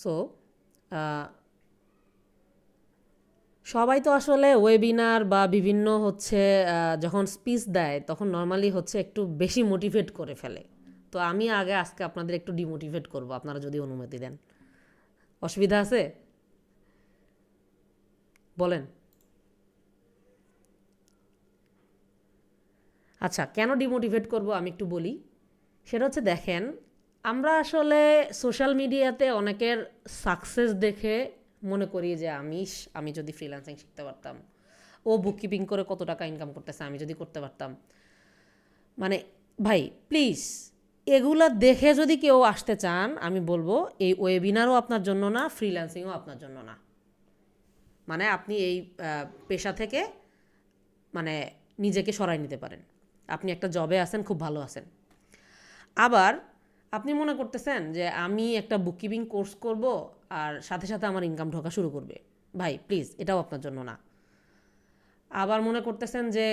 So সবাই তো আসলে ওয়েবিনার বা বিভিন্ন হচ্ছে যখন স্পিচ দেয় তখন নর্মালি হচ্ছে একটু বেশি মোটিভেট করে ফেলে। তো আমি আজকে আপনাদের একটু ডিমোটিভেট করব, আপনারা যদি অনুমতি দেন। অসুবিধা আছে? বলেন। আচ্ছা, কেন ডিমোটিভেট করব আমি একটু বলি। সেটা হচ্ছে দেখেন, আমরা আসলে সোশ্যাল মিডিয়াতে অনেকের সাকসেস দেখে মনে করি যে আমি যদি ফ্রিল্যান্সিং শিখতে পারতাম, ও বুককিপিং করে কত টাকা ইনকাম করতেছে, আমি যদি করতে পারতাম। মানে ভাই প্লিজ, এগুলা দেখে যদি কেউ আসতে চান, আমি বলবো এই ওয়েবিনারও আপনার জন্য না, ফ্রিল্যান্সিংও আপনার জন্য না। মানে আপনি এই পেশা থেকে মানে নিজেকে সরাই নিতে পারেন। আপনি একটা জবে আছেন, খুব ভালো আছেন। আবার আপনি মনে করতেছেন যে আমি একটা বুককিপিং কোর্স করব আর সাথে সাথে আমার ইনকাম ঢোকা শুরু করবে। ভাই প্লিজ, এটাও আপনার জন্য না। আবার মনে করতেছেন যে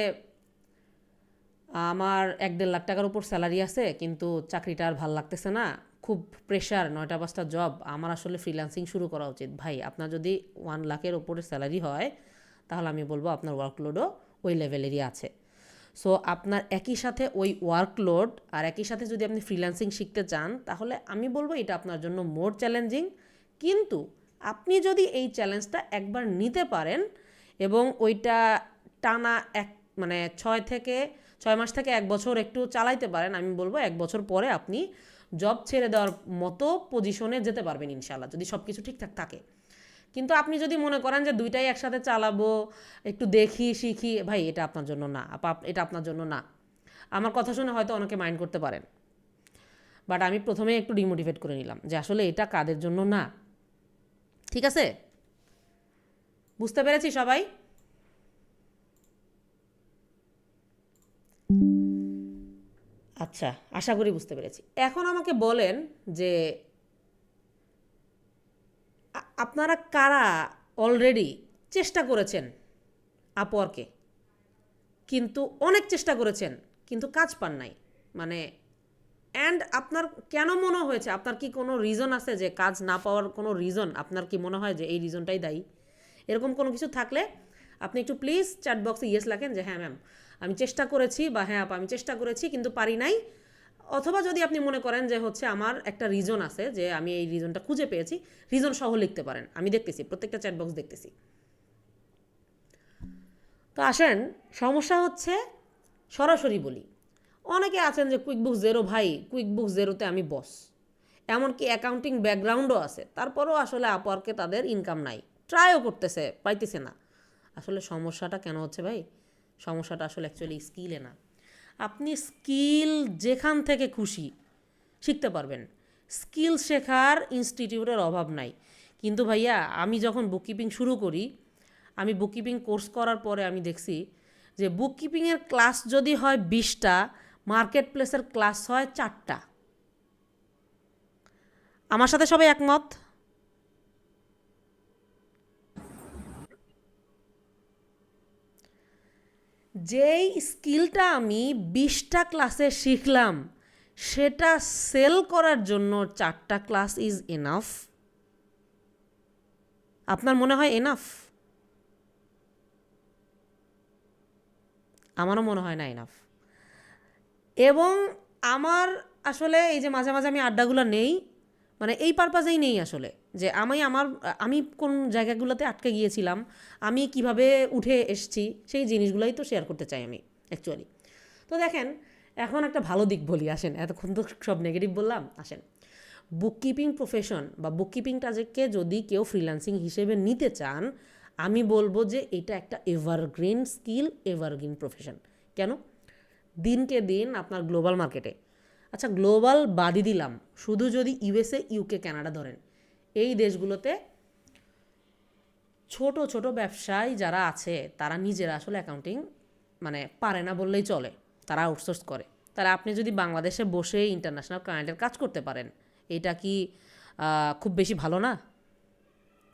আমার 1-1.5 লাখ টাকার উপর স্যালারি আছে, কিন্তু চাকরিটা আর ভাল লাগতেছে না, খুব প্রেশার, 9টা 5টা জব, আমার আসলে ফ্রিল্যান্সিং শুরু করা উচিত। ভাই আপনার যদি 1 লাখের উপরে স্যালারি হয়, তাহলে আমি বলবো আপনার ওয়ার্কলোডও ওই লেভেলেরই আছে। সো আপনার একই সাথে ওই ওয়ার্কলোড আর একই সাথে যদি আপনি ফ্রিল্যান্সিং শিখতে চান, তাহলে আমি বলবো এটা আপনার জন্য মোর চ্যালেঞ্জিং। কিন্তু আপনি যদি এই চ্যালেঞ্জটা একবার নিতে পারেন এবং ওইটা টানা মানে 6 মাস থেকে 1 বছর একটু চালাইতে পারেন, আমি বলবো 1 বছর পরে আপনি জব ছেড়ে দেওয়ার মতো পজিশনে যেতে পারবেন ইনশাল্লাহ, যদি সব কিছু ঠিকঠাক থাকে। কিন্তু আপনি যদি মনে করেন যে দুইটাই একসাথে চালাবো, একটু দেখি শিখি, ভাই এটা আপনার জন্য না, এটা আপনার জন্য না। আমার কথা শুনে হয়তো অনেকে মাইন্ড করতে পারেন, বাট আমি প্রথমেই একটু ডিমোটিভেট করে নিলাম যে আসলে এটা কাদের জন্য না। ঠিক আছে? বুঝতে পেরেছি সবাই? আচ্ছা, আশা করি বুঝতে পেরেছি। এখন আমাকে বলেন যে আপনারা কারা অলরেডি চেষ্টা করেছেন আপওয়ার্কে, কিন্তু অনেক চেষ্টা করেছেন কিন্তু কাজ পান নাই। মানে অ্যান্ড আপনার কেন মনে হয়েছে, আপনার কি কোনো রিজন আছে যে কাজ না পাওয়ার কোনো রিজন? আপনার কি মনে হয় যে এই রিজনটাই দায়ী? এরকম কোনো কিছু থাকলে আপনি একটু প্লিজ চ্যাট বক্সে ইয়েস লেখেন যে হ্যাঁ ম্যাম আমি চেষ্টা করেছি, বা হ্যাঁ আপা আমি চেষ্টা করেছি কিন্তু পারি নাই। অথবা যদি আপনি মনে করেন যে হচ্ছে আমার একটা রিজন আছে, যে আমি এই রিজনটা খুঁজে পেয়েছি, রিজন সহ লিখতে পারেন। আমি দেখতেছি, প্রত্যেকটা চ্যাট বক্স দেখতেছি। তো আসেন, সমস্যা হচ্ছে সরাসরি বলি। অনেকে আছেন যে কুইক বুক জেরো, ভাই কুইক বুক জেরোতে আমি বস, এমনকি অ্যাকাউন্টিং ব্যাকগ্রাউন্ডও আছে, তারপরেও আসলে আপওয়ার্কে তাদের ইনকাম নাই, ট্রাইও করতেছে, পাইতেছে না। আসলে সমস্যাটা কেন হচ্ছে ভাই? সমস্যাটা আসলে অ্যাকচুয়ালি স্কিলে না। আপনি স্কিল যেখান থেকে খুশি শিখতে পারবেন, স্কিল শেখার ইনস্টিটিউটের অভাব নাই। কিন্তু ভাইয়া আমি যখন বুককিপিং শুরু করি, আমি বুককিপিং কোর্স করার পরে আমি দেখছি যে বুককিপিংয়ের ক্লাস যদি হয় 20টা, মার্কেট প্লেসের ক্লাস হয় 4টা। আমার সাথে সবাই একমত? যেই স্কিলটা আমি 20টা ক্লাসে শিখলাম, সেটা সেল করার জন্য 4টা ক্লাস ইজ এনাফ? আপনার মনে হয় এনাফ? আমারও মনে হয় না এনাফ। এবং আমার আসলে এই যে মাঝে মাঝে আমি আড্ডাগুলো নেই, মানে এই পারপাজেই নেই আসলে, যে আমি কোন জায়গাগুলোতে আটকে গিয়েছিলাম, আমি কিভাবে উঠে এসেছি, সেই জিনিসগুলোই তো শেয়ার করতে চাই আমি অ্যাকচুয়ালি। তো দেখেন, এখন একটা ভালো দিক বলি, আসেন, এতক্ষণ তো সব নেগেটিভ বললাম। আসেন, বুককিপিং প্রফেশন বা বুককিপিংটাকে যদি কেউ ফ্রিল্যান্সিং হিসেবে নিতে চান, আমি বলবো যে এটা একটা এভারগ্রিন স্কিল, এভারগ্রিন প্রফেশন। কেন? দিনকে দিন আপনার গ্লোবাল মার্কেটে, আচ্ছা গ্লোবাল বাদই দিলাম, শুধু যদি ইউএসএ, ইউকে, কানাডা ধরেন, এই দেশগুলোতে ছোট ছোট ব্যবসায়ী যারা আছে তারা নিজেরা আসলে অ্যাকাউন্টিং মানে পারে না বললেই চলে, তারা আউটসোর্স করে। তাহলে আপনি যদি বাংলাদেশে বসে ইন্টারন্যাশনাল ক্লায়েন্টের কাজ করতে পারেন, এটা কি খুব বেশি ভালো না?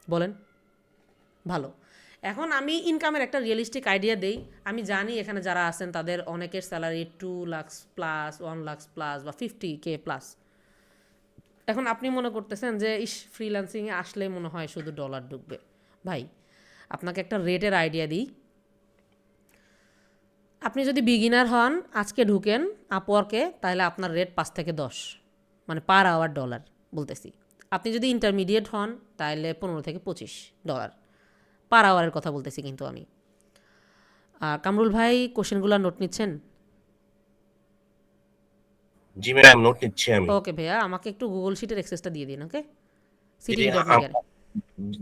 বলেন। ভালো। এখন আমি ইনকামের একটা রিয়েলিস্টিক আইডিয়া দেই। আমি জানি এখানে যারা আছেন তাদের অনেকের salary 2 lakh plus, 1 lakh plus বা 50K প্লাস। এখন আপনি মনে করতেছেন যে ফ্রিল্যান্সিংয়ে আসলে মনে হয় শুধু ডলার ঢুকবে। ভাই আপনাকে একটা রেটের আইডিয়া দিই। আপনি যদি বিগিনার হন, আজকে ঢুকেন আপওয়ার্কে, তাহলে আপনার রেট 5 থেকে 10, মানে পার আওয়ার ডলার বলতেছি। আপনি যদি ইন্টারমিডিয়েট হন তাহলে 15 থেকে $25 পার আওয়ারের কথা বলতেছি কিন্তু আমি। কামরুল ভাই কোশ্চেনগুলো নোট নিচ্ছেন? জি ম্যাম, নোট নিচ্ছি আমি। ওকে ভাইয়া, আমাকে একটু গুগল শিটের অ্যাক্সেসটা দিয়ে দিন। ওকে, জি, city.media।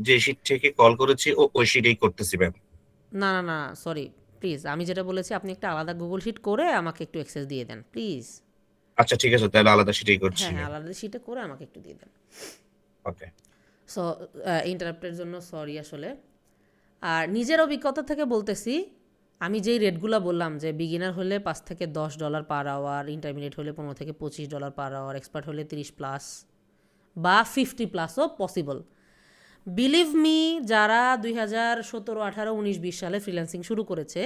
যে শিট থেকে কল করেছি ওই শিটেই করতেছি ম্যাম। না না না, সরি, প্লিজ, আমি যেটা বলেছি আপনি একটা আলাদা গুগল শিট করে আমাকে একটু অ্যাক্সেস দিয়ে দেন প্লিজ। আচ্ছা ঠিক আছে, তাহলে আলাদা শিটেই করছি হ্যাঁ হ্যাঁ, ম্যাম। আলাদা শিটে করে আমাকে একটু দিয়ে দেন। ওকে। সো ইন্টারাপ্টের জন্য সরি আসলে। আর নিজের অভিজ্ঞতা থেকে বলতেছি, আমি যেই রেটগুলো বললাম যে বিগিনার হলে $5 থেকে $10 পার আওয়ার, ইন্টারমিডিয়েট হলে $15 থেকে $25 পার আওয়ার, এক্সপার্ট হলে 30+ বা 50+ও পসিবল। বিলিভ মি, যারা 2017, 18, 19, 20 সালে ফ্রিল্যান্সিং শুরু করেছে,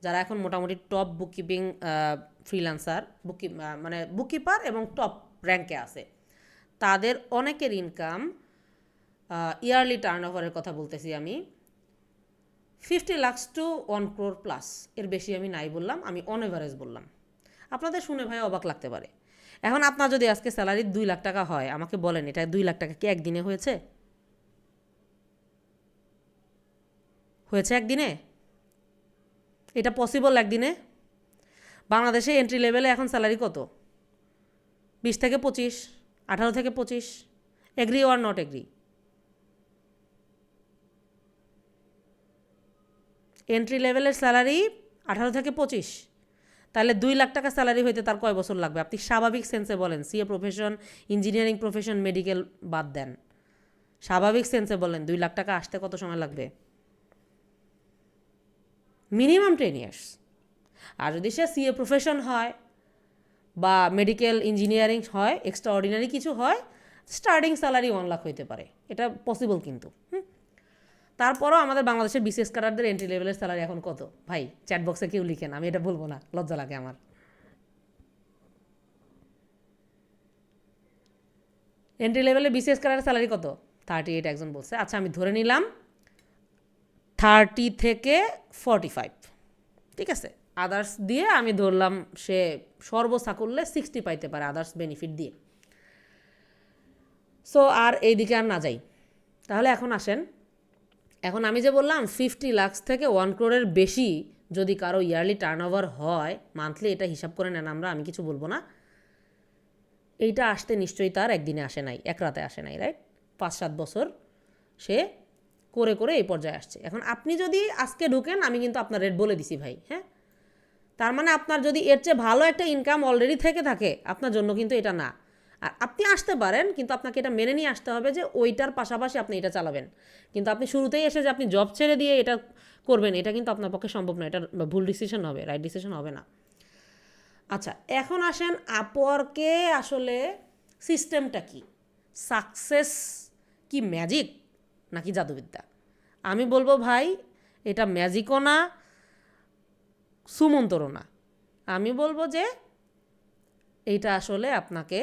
যারা এখন মোটামুটি টপ বুককিপিং ফ্রিল্যান্সার, মানে বুককিপার এবং টপ র্যাঙ্কে আছে, তাদের অনেকের ইনকাম, ইয়ারলি টার্ন ওভারের কথা বলতেছি আমি, 50 লাখ টু 1 crore প্লাস। এর বেশি আমি নাই বললাম, আমি অন এভারেজ বললাম। আপনাদের শুনে ভাই অবাক লাগতে পারে। এখন আপনার যদি আজকে স্যালারি 2 লাখ টাকা হয়, আমাকে বলেন এটা 2 লাখ টাকা কি একদিনে হয়েছে? হয়েছে একদিনে? এটা পসিবল একদিনে? বাংলাদেশে এন্ট্রি লেভেলে এখন স্যালারি কত? 20 থেকে 25, 18 থেকে 25। Agree or not agree? Entry লেভেলের স্যালারি 18 থেকে 25, তাহলে 2 লাখ টাকা স্যালারি হইতে তার কয় বছর লাগবে? আপনি স্বাভাবিক সেন্সে বলেন, CA profession, engineering profession, medical বাদ দেন, স্বাভাবিক সেন্সে বলেন 2 লাখ টাকা আসতে কত সময় লাগবে? Minimum 10 years. আর যদি সে সিএ প্রফেশন হয় বা মেডিকেল ইঞ্জিনিয়ারিং হয়, এক্সট্রা অর্ডিনারি কিছু হয়, স্টার্টিং স্যালারি 1 লাখ হইতে পারে, এটা পসিবল কিন্তু। তারপরও আমাদের বাংলাদেশের বিসিএস ক্যাডারদের এন্ট্রি লেভেলের স্যালারি এখন কত? ভাই চ্যাট বক্সে কেউ লিখেন, আমি এটা বলবো না, লজ্জা লাগে আমার। এন্ট্রি লেভেলে বিসিএস ক্যাডারের স্যালারি কত? 38 একজন বলছে। আচ্ছা আমি ধরে নিলাম 30 থেকে 45, ঠিক আছে। আদার্স দিয়ে আমি ধরলাম সে সর্বসাকুল্যে 60 পাইতে পারে আদার্স বেনিফিট দিয়ে। সো আর এইদিকে আর না যাই, তাহলে এখন আসেন, এখন আমি যে বললাম 50 লাখ থেকে 1 crore বেশি যদি কারো ইয়ারলি টার্ন ওভার হয় মান্থলি, এটা হিসাব করে নেন আমরা, আমি কিছু বলবো না। এইটা আসতে নিশ্চয়ই তার একদিনে আসে নাই, এক রাতে আসে নাই, রাইট? 5-7 বছর সে করে করে এই পর্যায়ে আসছে। এখন আপনি যদি আজকে ঢুকেন, আমি কিন্তু আপনার রেট বলে দিছি ভাই, হ্যাঁ। তার মানে আপনার যদি এর চেয়ে ভালো একটা ইনকাম অলরেডি থেকে থাকে, আপনার জন্য কিন্তু এটা না। আর আপনি আসতে পারেন, কিন্তু আপনাকে এটা মেনে নিয়ে আসতে হবে যে ওইটার পাশাপাশি আপনি এটা চালাবেন। কিন্তু আপনি শুরুতেই এসে যে আপনি জব ছেড়ে দিয়ে এটা করবেন, এটা কিন্তু আপনার পক্ষে সম্ভব না, এটা ভুল ডিসিশন হবে, রাইট ডিসিশন হবে না। আচ্ছা এখন আসেন আপওয়ার্কে আসলে সিস্টেমটা কি? সাকসেস কি ম্যাজিক নাকি জাদুবিদ্যা? আমি বলবো ভাই এটা ম্যাজিকও না, সুমন্তরও না। আমি বলবো যে এইটা আসলে আপনাকে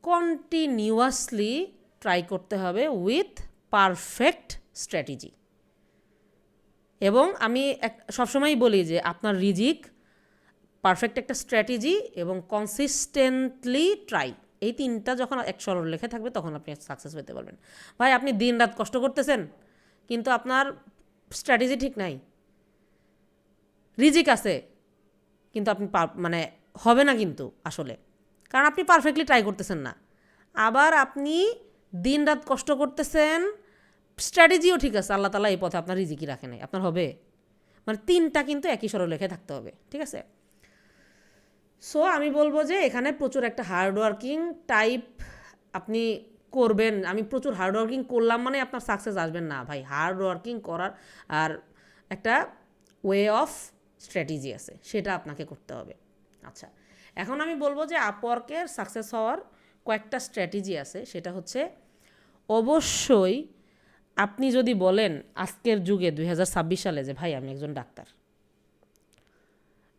কন্টিনিউয়াসলি ট্রাই করতে হবে উইথ পারফেক্ট স্ট্র্যাটেজি। এবং আমি সবসময়ই বলি যে আপনার রিজিক, পারফেক্ট একটা স্ট্র্যাটেজি এবং কনসিস্টেন্টলি ট্রাই, এই তিনটা যখন এক সরলরেখায় থাকবে তখন আপনি সাকসেস পেতে পারবেন। ভাই আপনি দিন রাত কষ্ট করতেছেন কিন্তু আপনার স্ট্র্যাটেজি ঠিক নাই, রিজিক আছে কিন্তু আপনি মানে হবে না কিন্তু আসলে, কারণ আপনি পারফেক্টলি ট্রাই করতেছেন না। আবার আপনি দিন রাত কষ্ট করতেছেন, স্ট্র্যাটেজিও ঠিক আছে, আল্লাহ তাআলা এই পথে আপনার রিজিকই রাখে নাই, আপনার হবে? মানে তিনটা কিন্তু একই সরলরেখায় থাকতে হবে, ঠিক আছে। সো আমি বলবো যে এখানে প্রচুর একটা হার্ডওয়ার্কিং টাইপ আপনি করবেন। আমি প্রচুর হার্ডওয়ার্কিং করলাম মানে আপনার সাকসেস আসবেন না ভাই, হার্ডওয়ার্কিং করার আর একটা ওয়ে অফ স্ট্র্যাটেজি আছে, সেটা আপনাকে করতে হবে। আচ্ছা এখন আমি বলবো যে আপওয়ার্কের সাকসেস হওয়ার কয়েকটা স্ট্র্যাটেজি আছে, সেটা হচ্ছে অবশ্যই আপনি যদি বলেন আজকের যুগে 2026 সালে যে ভাই আমি একজন ডাক্তার,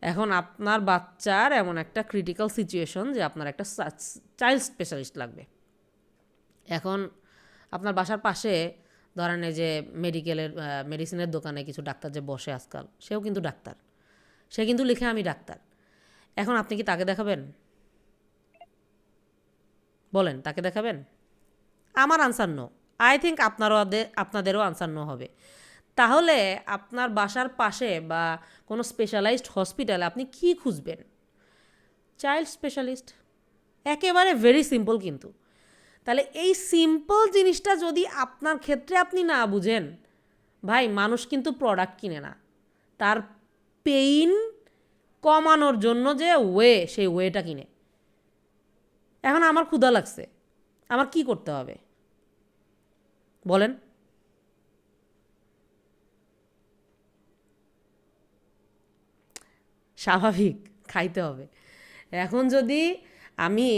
এখন আপনার বাচ্চার এমন একটা ক্রিটিক্যাল সিচুয়েশন যে আপনার একটা চাইল্ড স্পেশালিস্ট লাগবে। এখন আপনার বাসার পাশে ধরেন এই যে মেডিসিনের দোকানে কিছু ডাক্তার যে বসে আজকাল, সেও কিন্তু ডাক্তার, সে কিন্তু লিখে আমি ডাক্তার। এখন আপনি কি তাকে দেখাবেন? বলেন, তাকে দেখাবেন? আমার আনসার নো। আই থিঙ্ক আপনাদেরও আনসার নো হবে। তাহলে আপনার বাসার পাশে বা কোনো স্পেশালাইজড হসপিটালে আপনি কি খুঁজবেন? Child specialist. একেবারে ভেরি সিম্পল কিন্তু। তাহলে এই সিম্পল জিনিসটা যদি আপনার ক্ষেত্রে আপনি না বুঝেন, ভাই মানুষ কিন্তু প্রোডাক্ট কিনে না, তার পেইন কমানোর জন্য যে সেই ওয়েটা কিনে। এখন আমার ক্ষুধা লাগছে, আমার কি করতে হবে বলেন? স্বাভাবিক, খাইতে হবে। এখন যদি আমি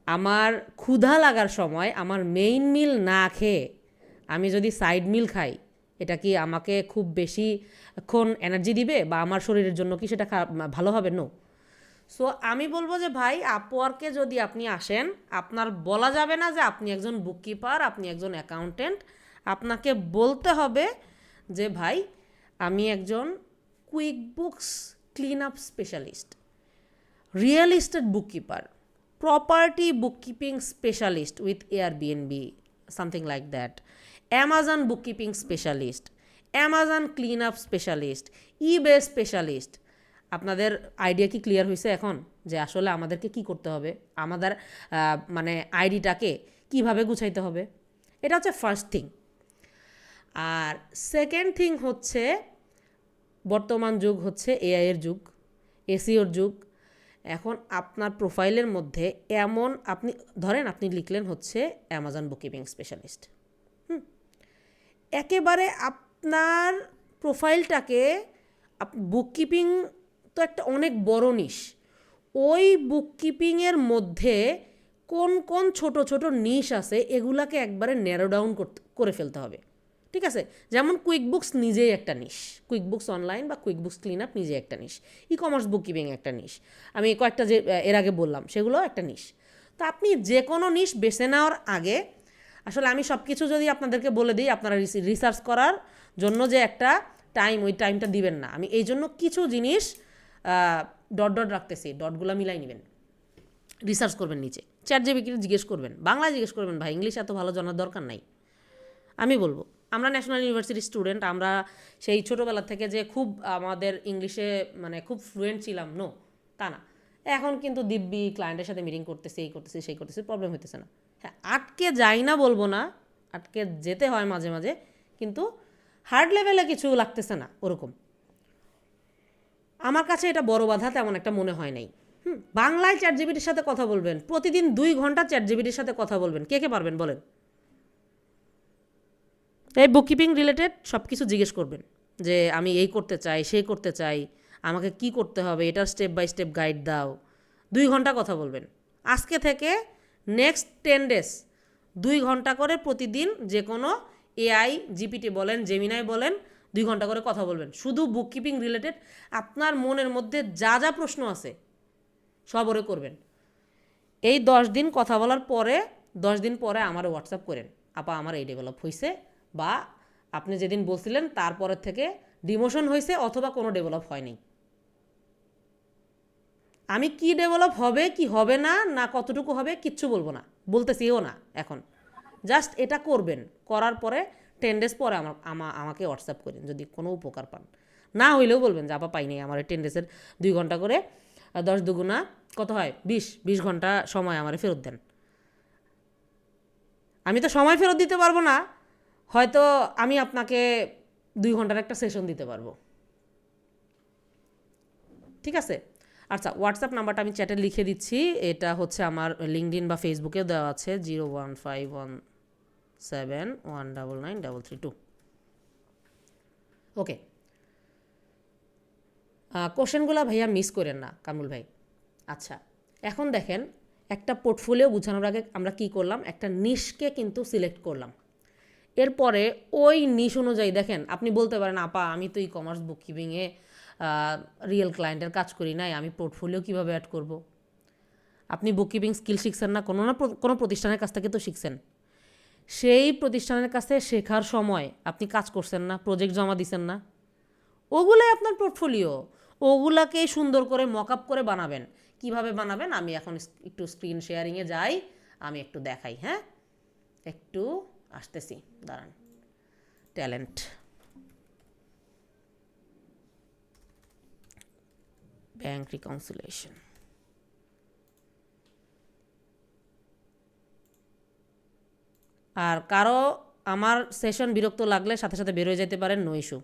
আমার ক্ষুধা লাগার সময় আমার মেইন মিল না খেয়ে আমি যদি সাইড মিল খাই, এটা কি আমাকে খুব বেশিক্ষণ এনার্জি দিবে বা আমার শরীরের জন্য কি সেটা ভালো হবে? নো। সো আমি বলবো যে ভাই, আপওয়ার্কে যদি আপনি আসেন, আপনার বলা যাবে না যে আপনি একজন বুককিপার, আপনি একজন অ্যাকাউন্টেন্ট। আপনাকে বলতে হবে যে ভাই, আমি একজন quick books clean up specialist, real estate bookkeeper, property bookkeeping specialist with Airbnb, something like that, Amazon bookkeeping specialist, Amazon cleanup specialist, eBay specialist। আপনাদের আইডিয়া কি ক্লিয়ার হয়েছে এখন যে আসলে আমাদেরকে কি করতে হবে, আমাদের মানে আইডিটাকে কিভাবে গুছাইতে হবে? এটা হচ্ছে ফার্স্ট থিং। আর সেকেন্ড থিং হচ্ছে, বর্তমান যুগ হচ্ছে এআই এর যুগ, এসইওর যুগ। এখন আপনার প্রোফাইলের মধ্যে এমন আপনি ধরেন আপনি লিখলেন হচ্ছে অ্যামাজন বুককিপিং স্পেশালিস্ট, একেবারে আপনার প্রোফাইলটাকে, বুককিপিং তো একটা অনেক বড় নিশ, ওই বুককিপিংয়ের মধ্যে কোন কোন ছোট ছোট নিশ আছে এগুলাকে একবারে ন্যারো ডাউন করে ফেলতে হবে। ঠিক আছে? যেমন কুইক বুকস নিজেই একটা নিশ, কুইক বুকস অনলাইন বা কুইক বুকস ক্লিন আপ নিজে একটা নিশ, ই কমার্স বুককিপিং একটা নিশ, আমি কয়েকটা যে এর আগে বললাম সেগুলো একটা নিশ। তো আপনি যে কোনো নিশ বেছে নেওয়ার আগে, আসলে আমি সব কিছু যদি আপনাদেরকে বলে দিই, আপনারা রিসার্চ করার জন্য যে একটা টাইম, ওই টাইমটা দিবেন না। আমি এই জন্য কিছু জিনিস ডট ডট রাখতেছি, ডটগুলো মিলাই নেবেন, রিসার্চ করবেন, নিচে চ্যাটজিপিটি জিজ্ঞেস করবেন, বাংলায় জিজ্ঞেস করবেন, ভাই ইংলিশ এত ভালো জানার দরকার নাই। আমি বলবো, আমরা ন্যাশনাল ইউনিভার্সিটির স্টুডেন্ট, আমরা সেই ছোটোবেলা থেকে যে খুব আমাদের ইংলিশে মানে খুব ফ্লুয়েন্ট ছিলাম, নো, তা না। এখন কিন্তু দিব্যি ক্লায়েন্টের সাথে মিটিং করতেছি, এই করতেছি, সেই করতেছি, প্রবলেম হইতেছে না। হ্যাঁ, আটকে যাই না বলবো না, আটকে যেতে হয় মাঝে মাঝে, কিন্তু হার্ড লেভেলে কিছু লাগতেছে না ওরকম। আমার কাছে এটা বড় বাধা তেমন একটা মনে হয় নাই। বাংলায় চ্যাটজিপিটির সাথে কথা বলবেন, প্রতিদিন 2 ঘন্টা চ্যাটজিপিটির সাথে কথা বলবেন, কে কে পারবেন বলেন? এই বুককিপিং রিলেটেড সব কিছু জিজ্ঞেস করবেন যে আমি এই করতে চাই, সেই করতে চাই, আমাকে কি করতে হবে, এটার স্টেপ বাই স্টেপ গাইড দাও। 2 ঘন্টা কথা বলবেন। আজকে থেকে নেক্সট 10 ডেজ 2 ঘন্টা করে প্রতিদিন যে কোনো এআই, জিপিটি বলেন, জেমিনাই বলেন, 2 ঘন্টা করে কথা বলবেন শুধু বুককিপিং রিলেটেড। আপনার মনের মধ্যে যা যা প্রশ্ন আছে সব ওরে করবেন। এই 10 দিন কথা বলার পরে 10 দিন পরে আমার হোয়াটসঅ্যাপ করেন, আপা আমার এই ডেভেলপ হয়েছে, বা আপনি যেদিন বলছিলেন তারপরের থেকে ডিমোশন হয়েছে অথবা কোনো ডেভেলপ হয়নি। আমি কি ডেভেলপ হবে কি হবে না, না কতটুকু হবে কিচ্ছু বলবো না, বলতেছিও না এখন। জাস্ট এটা করবেন, করার পরে 10 ডেজ পরে আমাকে হোয়াটসঅ্যাপ করেন যদি কোনো উপকার পান। না হইলেও বলবেন যে আপা পাই নাই, আমার 10 ডেজের 2 ঘন্টা করে 10 দুগুণা কত হয় 20 ঘন্টা সময় আমার ফেরত দেন। আমি তো সময় ফেরত দিতে পারবো না, হয়তো আমি আপনাকে 2 ঘন্টার একটা সেশন দিতে পারবো। ঠিক আছে? আচ্ছা, হোয়াটসঅ্যাপ নাম্বারটা আমি চ্যাটে লিখে দিচ্ছি, এটা হচ্ছে আমার লিঙ্কডইন বা ফেসবুকেও দেওয়া আছে, 01517199332। ওকে, কোশ্চেনগুলো ভাইয়া মিস করেন না কামরুল ভাই। আচ্ছা, এখন দেখেন, একটা পোর্টফোলিও গুছানোর আগে আমরা কি করলাম, একটা নিশকে কিন্তু সিলেক্ট করলাম। এরপরে ওই নিশ অনুযায়ী দেখেন, আপনি বলতে পারেন আপা আমি তো ই কমার্স বুককিপিংয়ে রিয়েল ক্লায়েন্টের কাজ করি নাই, আমি পোর্টফোলিও কীভাবে অ্যাড করব। আপনি বুককিপিং স্কিল শিখছেন না, কোনো প্রতিষ্ঠানের কাছ থেকে তো শিখছেন। সেই প্রতিষ্ঠানের কাছে শেখার সময় আপনি কাজ করছেন না, প্রজেক্ট জমা দিছেন না, ওগুলোই আপনার পোর্টফোলিও। ওগুলাকে সুন্দর করে মক আপ করে বানাবেন। কিভাবে বানাবেন আমি এখন একটু স্ক্রিন শেয়ারিংয়ে যাই, আমি একটু দেখাই। হ্যাঁ, একটু আসতেছি, দাঁড়ান। ট্যালেন্ট, ব্যাংক রিকনসিলিয়েশন, আর কারো আমার সেশন বিরক্ত লাগলে সাথে সাথে বেরোয় যেতে পারেন, নো ইস্যু।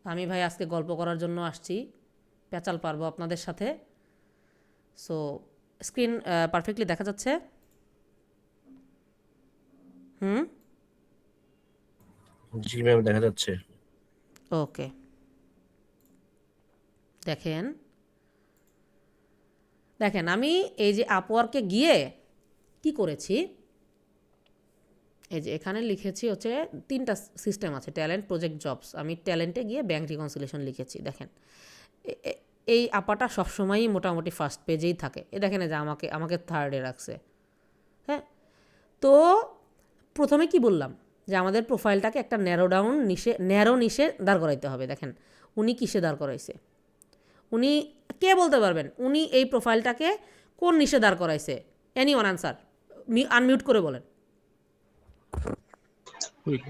আমি ভাই আজকে গল্প করার জন্য আসছি, পেঁচাল পারবো আপনাদের সাথে। সো স্ক্রিন পারফেক্টলি দেখা যাচ্ছে? জি ম্যাম, দেখা যাচ্ছে। ওকে, দেখেন আমি এই যে আপওয়ার্কে গিয়ে কি করেছি, এই যে এখানে লিখেছি হচ্ছে 3টা সিস্টেম আছে, ট্যালেন্ট, প্রজেক্ট, জবস। আমি ট্যালেন্টে গিয়ে ব্যাংক রিকনসিলিয়েশন লিখেছি। দেখেন এই আপাটা সবসময়ই মোটামুটি ফার্স্ট পেজেই থাকে। দেখেন যে আমাকে থার্ডে রাখছে। হ্যাঁ, তো প্রথমে কি বললাম যে আমাদের প্রোফাইলটাকে একটা ন্যারো নিশে দাঁড় করাইতে হবে। দেখেন উনি কিসে দাঁড় করাইছে, উনি কে বলতে পারবেন উনি এই প্রোফাইলটাকে কোন নিশে দাঁড় করাইছে? এনিওয়ান আনসার, আনমিউট করে বলেন।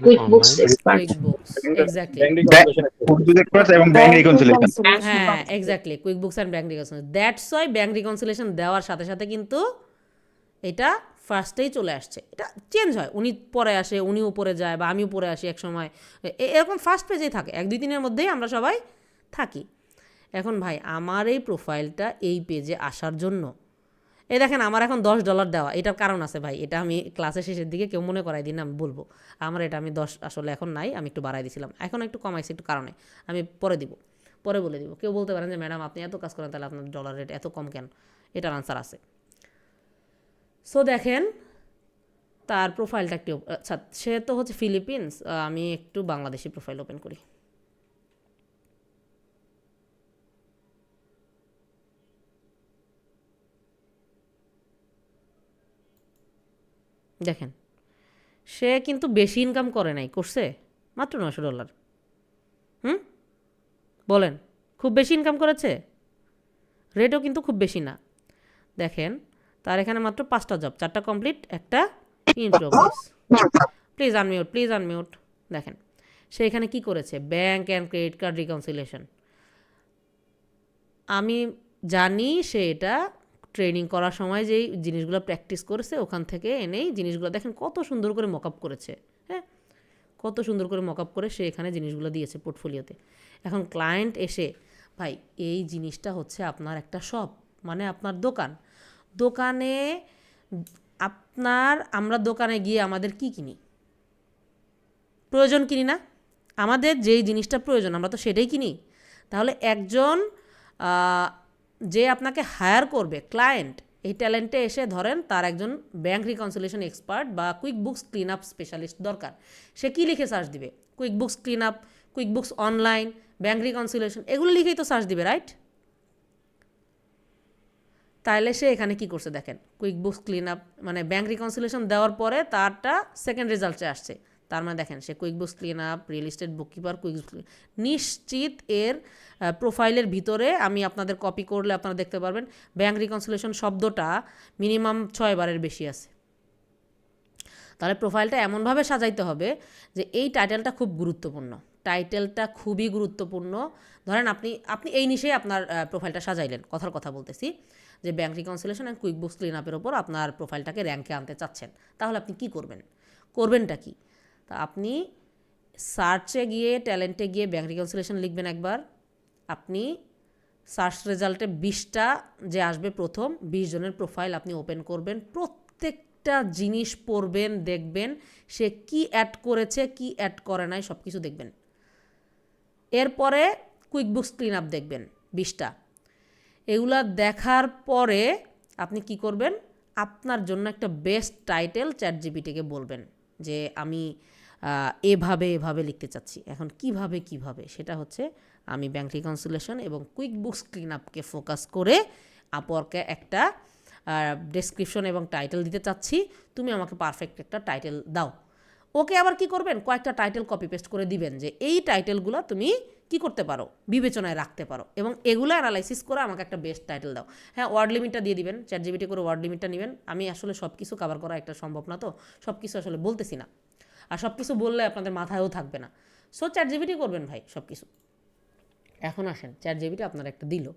QuickBooks Expert. QuickBooks, exactly. এবং ব্যাংক রিকনসিলিয়েশন। হ্যাঁ, exactly, QuickBooks and bank reconciliation. That's why bank reconciliation দেওয়ার সাথে সাথে কিন্তু এটা ফার্স্টেই চলে আসছে। এটা চেঞ্জ হয়, উনি পরে আসে, উনি উপরে যায়, বা আমি উপরে আসি এক সময়, এরকম ফার্স্ট পেজেই থাকে। 1-2-3 মধ্যেই আমরা সবাই থাকি। এখন ভাই আমার এই প্রোফাইলটা এই পেজে আসার জন্য, এই দেখেন আমার এখন $10 দেওয়া। এটার কারণ আছে ভাই, এটা আমি ক্লাসের শেষের দিকে কেউ মনে করাই দিন, আমি বলবো। আমার এটা আমি 10 আসলে এখন নাই, আমি একটু বাড়াই দিছিলাম, এখন একটু কমাইছি একটু কারণে, আমি পরে বলে দিব। কেউ বলতে পারেন যে ম্যাডাম আপনি এত কাজ করেন, তাহলে আপনার ডলার রেট এত কম কেন? এটার আনসার আছে। সো দেখেন তার প্রোফাইলটা একটু, আচ্ছা সে তো হচ্ছে ফিলিপিন্স, আমি একটু বাংলাদেশি প্রোফাইল ওপেন করি। দেখেন সে কিন্তু বেশি ইনকাম করে নাই, করছে মাত্র $900। বলেন খুব বেশি ইনকাম করেছে? রেটও কিন্তু খুব বেশি না। দেখেন তার এখানে মাত্র 5টা জব, 4টা কমপ্লিট, একটা ইন প্রোগ্রেস। Please unmute. দেখেন সে এখানে কি করেছে, bank and credit card reconciliation. আমি জানি সে এটা ট্রেনিং করার সময় যেই জিনিসগুলো প্র্যাকটিস করেছে ওখান থেকে এনেই জিনিসগুলো, দেখেন কত সুন্দর করে মক আপ করেছে। হ্যাঁ, কত সুন্দর করে মক আপ করে সে এখানে জিনিসগুলো দিয়েছে পোর্টফোলিওতে। এখন ক্লায়েন্ট এসে, ভাই এই জিনিসটা হচ্ছে আপনার একটা শপ, মানে আপনার দোকানে আমরা দোকানে গিয়ে আমাদের কি কিনি? প্রয়োজন কিনি না? আমাদের যেই জিনিসটা প্রয়োজন আমরা তো সেটাই কিনি। তাহলে একজন যে আপনাকে হায়ার করবে ক্লায়েন্ট, এই ট্যালেন্টে এসে ধরেন তার একজন ব্যাংক রিকনসিলিয়েশন এক্সপার্ট বা কুইকবুকস ক্লিন আপ স্পেশালিস্ট দরকার। সে কী লিখে সার্চ দিবে? QuickBooks clean up, QuickBooks online, bank reconciliation, এগুলো লিখেই তো সার্চ দিবে, রাইট? তাহলে সে এখানে কি করছে দেখেন, কুইকবুকস ক্লিন আপ মানে ব্যাংক রিকনসিলিয়েশন দেওয়ার পরে তারটা সেকেন্ড রেজাল্টে আসছে। তার মানে দেখেন সে QuickBooks clean up, real estate bookkeeper, QuickBooks নিশ্চিত এর প্রোফাইলের ভিতরে আমি আপনাদের কপি করলে আপনারা দেখতে পারবেন ব্যাংক রিকনসিলিয়েশন শব্দটা মিনিমাম 6 বারের বেশি আছে। তাহলে প্রোফাইলটা এমনভাবে সাজাইতে হবে যে এই টাইটেলটা খুব গুরুত্বপূর্ণ, টাইটেলটা খুবই গুরুত্বপূর্ণ। ধরেন আপনি এই নিশেই আপনার প্রোফাইলটা সাজাইলেন, কথা বলতেছি যে bank reconciliation and QuickBooks clean আপের ওপর আপনার প্রোফাইলটাকে র্যাঙ্কে আনতে চাচ্ছেন। তাহলে আপনি কি করবেনটা কি? তা আপনি সার্চে গিয়ে, ট্যালেন্টে গিয়ে ব্যাংক রিকনসিলিয়েশন লিখবেন একবার। আপনি সার্চ রেজাল্টে 20টা যে আসবে প্রথম 20 জনের প্রোফাইল আপনি ওপেন করবেন, প্রত্যেকটা জিনিস পড়বেন, দেখবেন সে কি অ্যাড করেছে, কি অ্যাড করে নাই, সব কিছু দেখবেন। এরপরে কুইকবুকস ক্লিন আপ দেখবেন 20টা। এগুলা দেখার পরে আপনি কি করবেন, আপনার জন্য একটা বেস্ট টাইটেল চ্যাটজিপিটিকে বলবেন যে আমি এভাবে এভাবে লিখতে চাচ্ছি। এখন কিভাবে সেটা হচ্ছে আমি ব্যাংক রিকনসিলেশন এবং কুইক বুকস ক্লিন আপকে ফোকাস করে আপওয়ার্কে একটা ডেসক্রিপশন এবং টাইটেল দিতে চাচ্ছি, তুমি আমাকে পারফেক্ট একটা টাইটেল দাও। ওকে আবার কি করবেন, কয়েকটা টাইটেল কপি পেস্ট করে দিবেন যে এই টাইটেলগুলো তুমি কি করতে পারো, বিবেচনায় রাখতে পারো, এবং এগুলো অ্যানালাইসিস করে আমাকে একটা বেস্ট টাইটেল দাও। হ্যাঁ, ওয়ার্ড লিমিটটা দিয়ে দিবেন, চ্যাটজিপিটি করে ওয়ার্ড লিমিটটা নেবেন। আমি আসলে সব কিছু কভার করা একটা সম্ভব না, তো সব কিছু আসলে বলতেছি না, আর সব কিছু বললে আপনাদের মাথায়ও থাকবে না। সো চ্যাটজিপিটি করবেন ভাই সব কিছু। এখন আসেন, চ্যাটজিপিটি আপনার একটা দিল,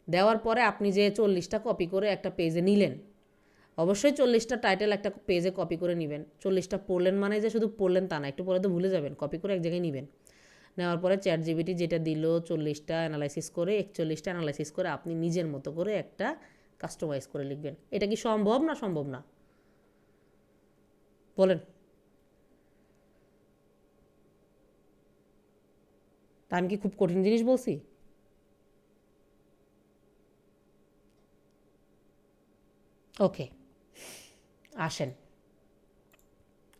দেওয়ার পরে আপনি যে 40টা কপি করে একটা পেজে নিলেন, অবশ্যই 40টা টাইটেল একটা পেজে কপি করে নেবেন। 40টা পড়লেন মানে যে শুধু পড়লেন তা না, একটু পরে তো ভুলে যাবেন, কপি করে এক জায়গায় নেবেন। নেওয়ার পরে চ্যাটজিপিটি যেটা দিল 40টা অ্যানালাইসিস করে, 41টা অ্যানালাইসিস করে আপনি নিজের মতো করে একটা কাস্টমাইজ করে লিখবেন। এটা কি সম্ভব না? সম্ভব না? বলেন। তা আমি কি খুব কঠিন জিনিস বলছি? ওকে, আসেন,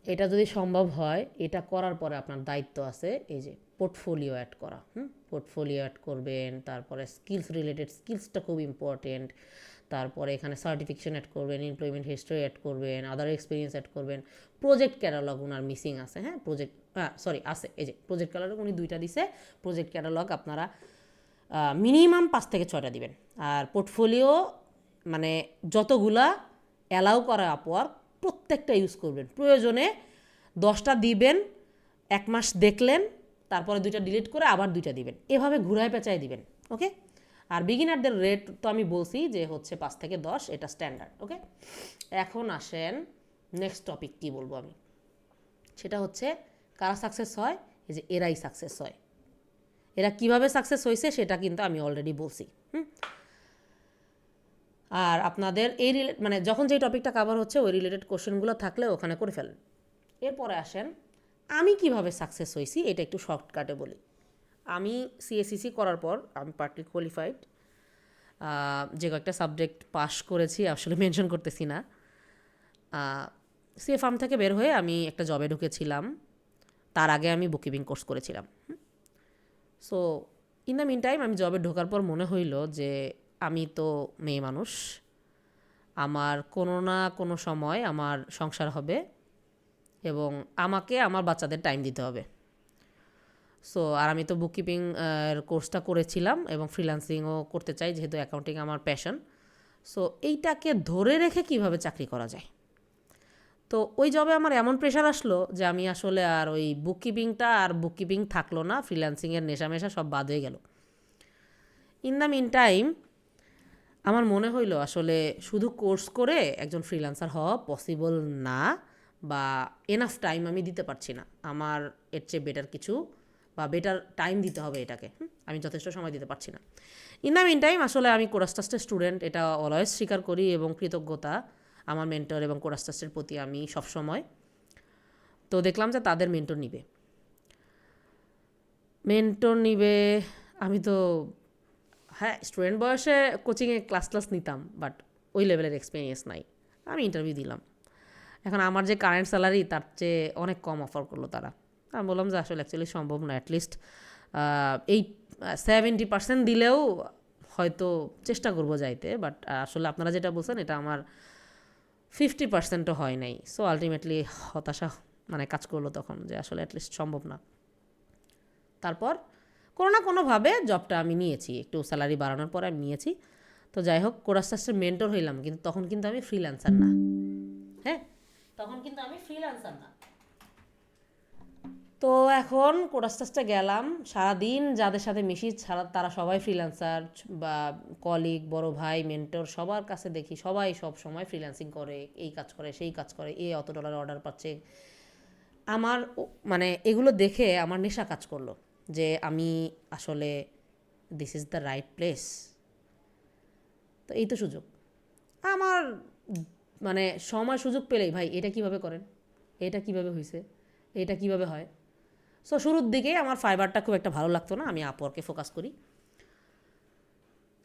এটা যদি সম্ভব হয়, এটা করার পরে আপনার দায়িত্ব আছে এই যে পোর্টফোলিও অ্যাড করা। পোর্টফোলিও অ্যাড করবেন, তারপরে স্কিলস রিলেটেড, স্কিলসটা খুব ইম্পর্টেন্ট। তারপরে এখানে সার্টিফিকেশন অ্যাড করবেন, এমপ্লয়মেন্ট হিস্ট্রি অ্যাড করবেন, আদার এক্সপিরিয়েন্স অ্যাড করবেন। প্রজেক্ট ক্যাটালগ ওনার মিসিং আছে। হ্যাঁ, আছে, এই যে প্রজেক্ট ক্যাটালগ উনি 2টা দিছে। প্রজেক্ট ক্যাটালগ আপনারা মিনিমাম 5 থেকে 6টা দিবেন। আর পোর্টফোলিও মানে যতগুলা অ্যালাউ করা আপওয়ার্ক প্রত্যেকটা ইউজ করবেন। প্রয়োজনে 10টা দিবেন, 1 মাস দেখলেন, তারপরে 2টা ডিলিট করে আবার 2টা দিবেন, এভাবে ঘুরায় পেঁচায় দিবেন। ওকে, আর বিগিনারদের রেট তো আমি বলছি যে হচ্ছে 5 থেকে 10, এটা স্ট্যান্ডার্ড। ওকে, এখন আসেন নেক্সট টপিক কি বলবো আমি, সেটা হচ্ছে কারা সাকসেস হয়। এই যে এরাই সাকসেস হয়। এরা কিভাবে সাকসেস হয়েছে সেটা কিন্তু আমি অলরেডি বলছি। আর আপনাদের এই মানে যখন যেই টপিকটা কভার হচ্ছে ওই রিলেটেড কোশ্চেনগুলো থাকলে ওখানে করে ফেলেন। এরপরে আসেন আমি কিভাবে সাকসেস হয়েছি, এটা একটু শর্টকাটে বলি। আমি সিএসসিসি করার পর আমি পার্টলি কোয়ালিফাইড, যে কয়েকটা সাবজেক্ট পাস করেছি আসলে মেনশন করতেছি না। সিএ ফার্ম থেকে বের হয়ে আমি একটা জবে ঢুকেছিলাম, তার আগে আমি বুককিপিং কোর্স করেছিলাম। So in the meantime আমি জবে ঢোকার পর মনে হইল যে আমি তো মেয়ে মানুষ, আমার কোনো না কোনো সময় আমার সংসার হবে এবং আমাকে আমার বাচ্চাদের টাইম দিতে হবে। সো আর আমি তো বুককিপিং কোর্সটা করেছিলাম এবং ফ্রিল্যান্সিংও করতে চাই, যেহেতু অ্যাকাউন্টিং আমার প্যাশন। সো এইটাকে ধরে রেখে কিভাবে চাকরি করা যায়। তো ওই জবে আমার এমন প্রেশার আসলো যে আমি আসলে আর ওই বুককিপিং থাকলো না, ফ্রিল্যান্সিংয়ের নেশামেশা সব বাদ হয়ে গেল। ইন দ্য মিন টাইম আমার মনে হইলো আসলে শুধু কোর্স করে একজন ফ্রিল্যান্সার হওয়া পসিবল না, বা এনাফ টাইম আমি দিতে পারছি না, আমার এর চেয়ে বেটার কিছু বা বেটার টাইম দিতে হবে এটাকে। আমি যথেষ্ট সময় দিতে পারছি না। ইন দ্য মিন টাইম আসলে আমি কোরাস ট্রাস্টের স্টুডেন্ট, এটা অলওয়েজ স্বীকার করি এবং কৃতজ্ঞতা আমার মেন্টর এবং কোরাস ট্রাস্টের প্রতি আমি সবসময়। তো দেখলাম যে তাদের মেন্টর নিবে। আমি তো হ্যাঁ স্টুডেন্ট বয়সে কোচিংয়ে ক্লাস নিতাম, বাট ওই লেভেলের এক্সপিরিয়েন্স নাই। আমি ইন্টারভিউ দিলাম, এখন আমার যে কারেন্ট স্যালারি তার চেয়ে অনেক কম অফার করলো তারা। আমি বললাম যে আসলে অ্যাকচুয়ালি সম্ভব না, অ্যাটলিস্ট এই 70% দিলেও হয়তো চেষ্টা করবো যাইতে, বাট আসলে আপনারা যেটা বলছেন এটা আমার 50%ও হয় নাই। সো আলটিমেটলি হতাশা মানে কাজ করলো তখন যে আসলে অ্যাটলিস্ট সম্ভব না। তারপর কোনো না কোনোভাবে জবটা আমি নিয়েছি, একটু স্যালারি বাড়ানোর পরে আমি নিয়েছি। তো যাই হোক, কোরাস ট্রাস্টের মেন্টর হইলাম, কিন্তু তখন কিন্তু আমি ফ্রিল্যান্সার না। হ্যাঁ, তখন কিন্তু আমি ফ্রিল্যান্সার না। তো এখন কোরাস ট্রাস্টে গেলাম, সারাদিন যাদের সাথে মিশি তারা সবাই ফ্রিল্যান্সার, বা কলিগ, বড় ভাই, মেন্টর, সবার কাছে দেখি সবাই সব সময় ফ্রিল্যান্সিং করে, এই কাজ করে সেই কাজ করে, এ অত ডলার অর্ডার পাচ্ছে। আমার মানে এগুলো দেখে আমার নেশা কাজ করলো যে আমি আসলে this is the right place. তো এই তো সুযোগ আমার, মানে সময় সুযোগ পেলেই ভাই এটা কিভাবে করেন, এটা কিভাবে হয়েছে, এটা কিভাবে হয়। সো শুরুর দিকে আমার ফাইবারটা খুব একটা ভালো লাগতো না, আমি আপওয়ার্কে ফোকাস করি।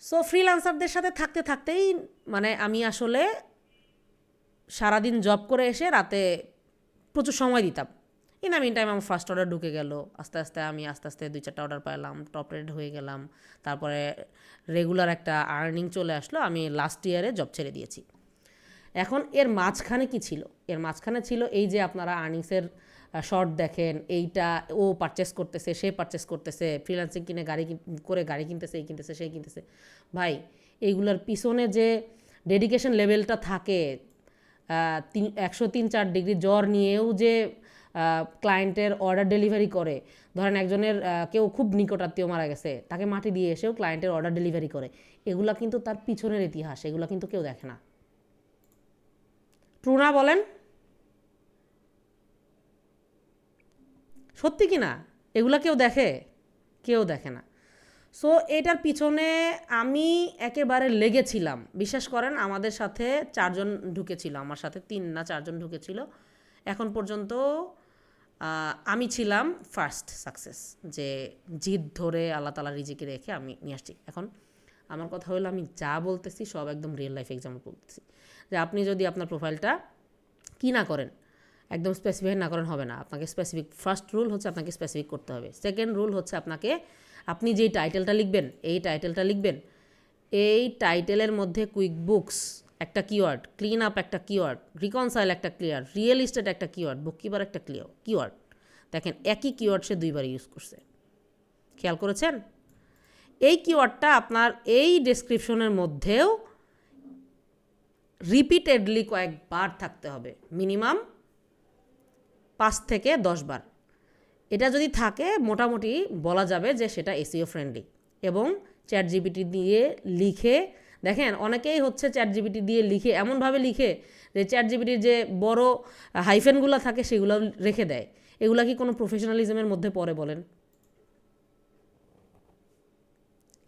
সো ফ্রিল্যান্সারদের সাথে থাকতে থাকতেই মানে আমি আসলে সারাদিন জব করে এসে রাতে প্রচুর সময় দিতাম মিন টাইম আমার ফার্স্ট অর্ডার ঢুকে গেল, আস্তে আস্তে 2-4টা অর্ডার পাইলাম, টপ রেট হয়ে গেলাম, তারপরে রেগুলার একটা আর্নিং চলে আসলো, আমি লাস্ট ইয়ারে জব ছেড়ে দিয়েছি। এখন এর মাঝখানে কি ছিল? এর মাঝখানে ছিল এই যে আপনারা আর্নিংসের শর্ট দেখেন, এইটা ও পারচেস করতেছে, সে পারচেস করতেছে, ফ্রিল্যান্সিং কিনে গাড়ি কিনতেছে, এই কিনতেছে, সেই কিনতেছে। ভাই এইগুলোর পিছনে যে ডেডিকেশন লেভেলটা থাকে, 103-4 ডিগ্রি জ্বর নিয়েও যে ক্লায়েন্টের অর্ডার ডেলিভারি করে, ধরেন একজনের কেউ খুব নিকটাত্মীয় মারা গেছে, তাকে মাটি দিয়ে এসেও ক্লায়েন্টের অর্ডার ডেলিভারি করে, এগুলা কিন্তু তার পিছনের ইতিহাস, এগুলা কিন্তু কেউ দেখে না। ট্রু না বলেন? সত্যি কি না? এগুলা কেউ দেখে? কেউ দেখে না। সো এটার পিছনে আমি একেবারে লেগেছিলাম। বিশ্বাস করেন, আমাদের সাথে 4 জন ঢুকেছিল, আমার সাথে 3 না 4 জন ঢুকেছিল। এখন পর্যন্ত আমি ছিলাম ফার্স্ট সাকসেস, যে জিদ ধরে আল্লাহ তাআলা রিজিকে রেখে আমি নিয়ে আসছি। এখন আমার কথা হলো, আমি যা বলতেছি সব একদম রিয়েল লাইফ এক্সাম্পল বলতেছি, যে আপনি যদি আপনার প্রোফাইলটা কি না করেন, একদম স্পেসিফাই না করেন হবে না। আপনাকে স্পেসিফিক, ফার্স্ট রুল হচ্ছে আপনাকে স্পেসিফিক করতে হবে। সেকেন্ড রুল হচ্ছে আপনি যেই টাইটেলটা লিখবেন, এই টাইটেলের মধ্যে কুইক বুকস একটা কিওয়ার্ড, ক্লিন আপ একটা কিওয়ার্ড, রিকনসাইল একটা কিওয়ার্ড, রিয়েল এস্টেট একটা কিওয়ার্ড, বুককিপার একটা কিওয়ার্ড। দেখেন একই কিওয়ার্ড সে 2বার ইউজ করছে, খেয়াল করেছেন? এই কিওয়ার্ডটা আপনার এই ডেসক্রিপশনের মধ্যেও রিপিটেডলি কয়েকবার থাকতে হবে, মিনিমাম 5 থেকে 10 বার। এটা যদি থাকে, মোটামুটি বলা যাবে যে সেটা এসইও ফ্রেন্ডলি। এবং চ্যাট জিপিটি দিয়ে লিখে দেখেন, অনেকেই হচ্ছে চ্যাট জিপিটি দিয়ে লিখে এমনভাবে লিখে যে চ্যাট জিপিটির যে বড় হাইফেনগুলো থাকে সেগুলো রেখে দেয়। এগুলা কি কোনো প্রফেশনালিজমের মধ্যে পড়ে বলেন?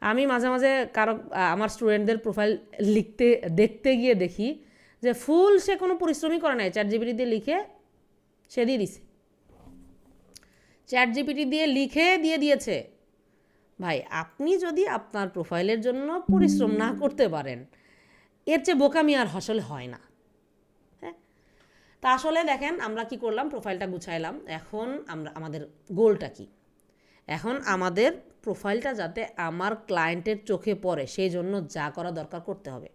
আমি মাঝে মাঝে আমার স্টুডেন্টদের প্রোফাইল দেখতে গিয়ে দেখি যে ফুল সে কোনো পরিশ্রমই করে নাই, চ্যাট জিপিটি দিয়ে লিখে সে দিয়ে দিছে, চ্যাট জিপিটি দিয়ে লিখে দিয়ে দিয়েছে। ভাই আপনি যদি আপনার প্রোফাইলের জন্য পরিশ্রম না করতে পারেন, এর চেয়ে বোকামি আর আসলে হয় না। হ্যাঁ, তা আসলে দেখেন আমরা কি করলাম, প্রোফাইলটা গুছাইলাম। এখন আমাদের গোলটা কি? এখন আমাদের প্রোফাইলটা যাতে আমার ক্লায়েন্টের চোখে পড়ে, সেই জন্য যা করা দরকার করতে হবে।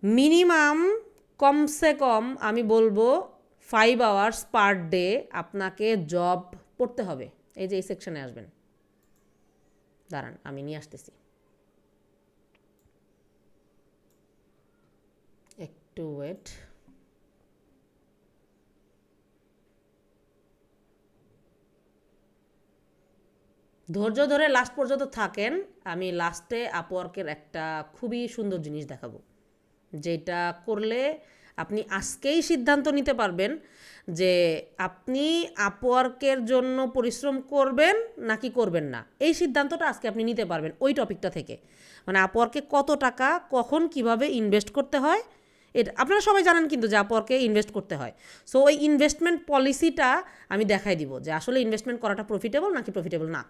মিনিমাম কমসে কম আমি বলবো 5 আওয়ার্স পার ডে আপনাকে জব করতে হবে। এই যে এই সেকশনে আসবেন, দাঁড়ান আমি নিয়ে আসতেছি, একটু ওয়েট। ধৈর্য ধরে লাস্ট পর্যন্ত থাকেন, আমি লাস্টে আপওয়ার্কের একটা খুবই সুন্দর জিনিস দেখাবো, যেটা করলে আপনি আজকেই সিদ্ধান্ত নিতে পারবেন যে আপনি আপওয়ার্কের জন্য পরিশ্রম করবেন নাকি করবেন না। এই সিদ্ধান্তটা আজকে আপনি নিতে পারবেন ওই টপিকটা থেকে, মানে আপওয়ার্কে কত টাকা কখন কিভাবে ইনভেস্ট করতে হয়। এটা আপনারা সবাই জানেন কিন্তু যে আপওয়ার্কে ইনভেস্ট করতে হয়। সো ওই ইনভেস্টমেন্ট পলিসিটা আমি দেখাই দিব, যে আসলে ইনভেস্টমেন্ট করাটা প্রফিটেবল নাকি প্রফিটেবল না।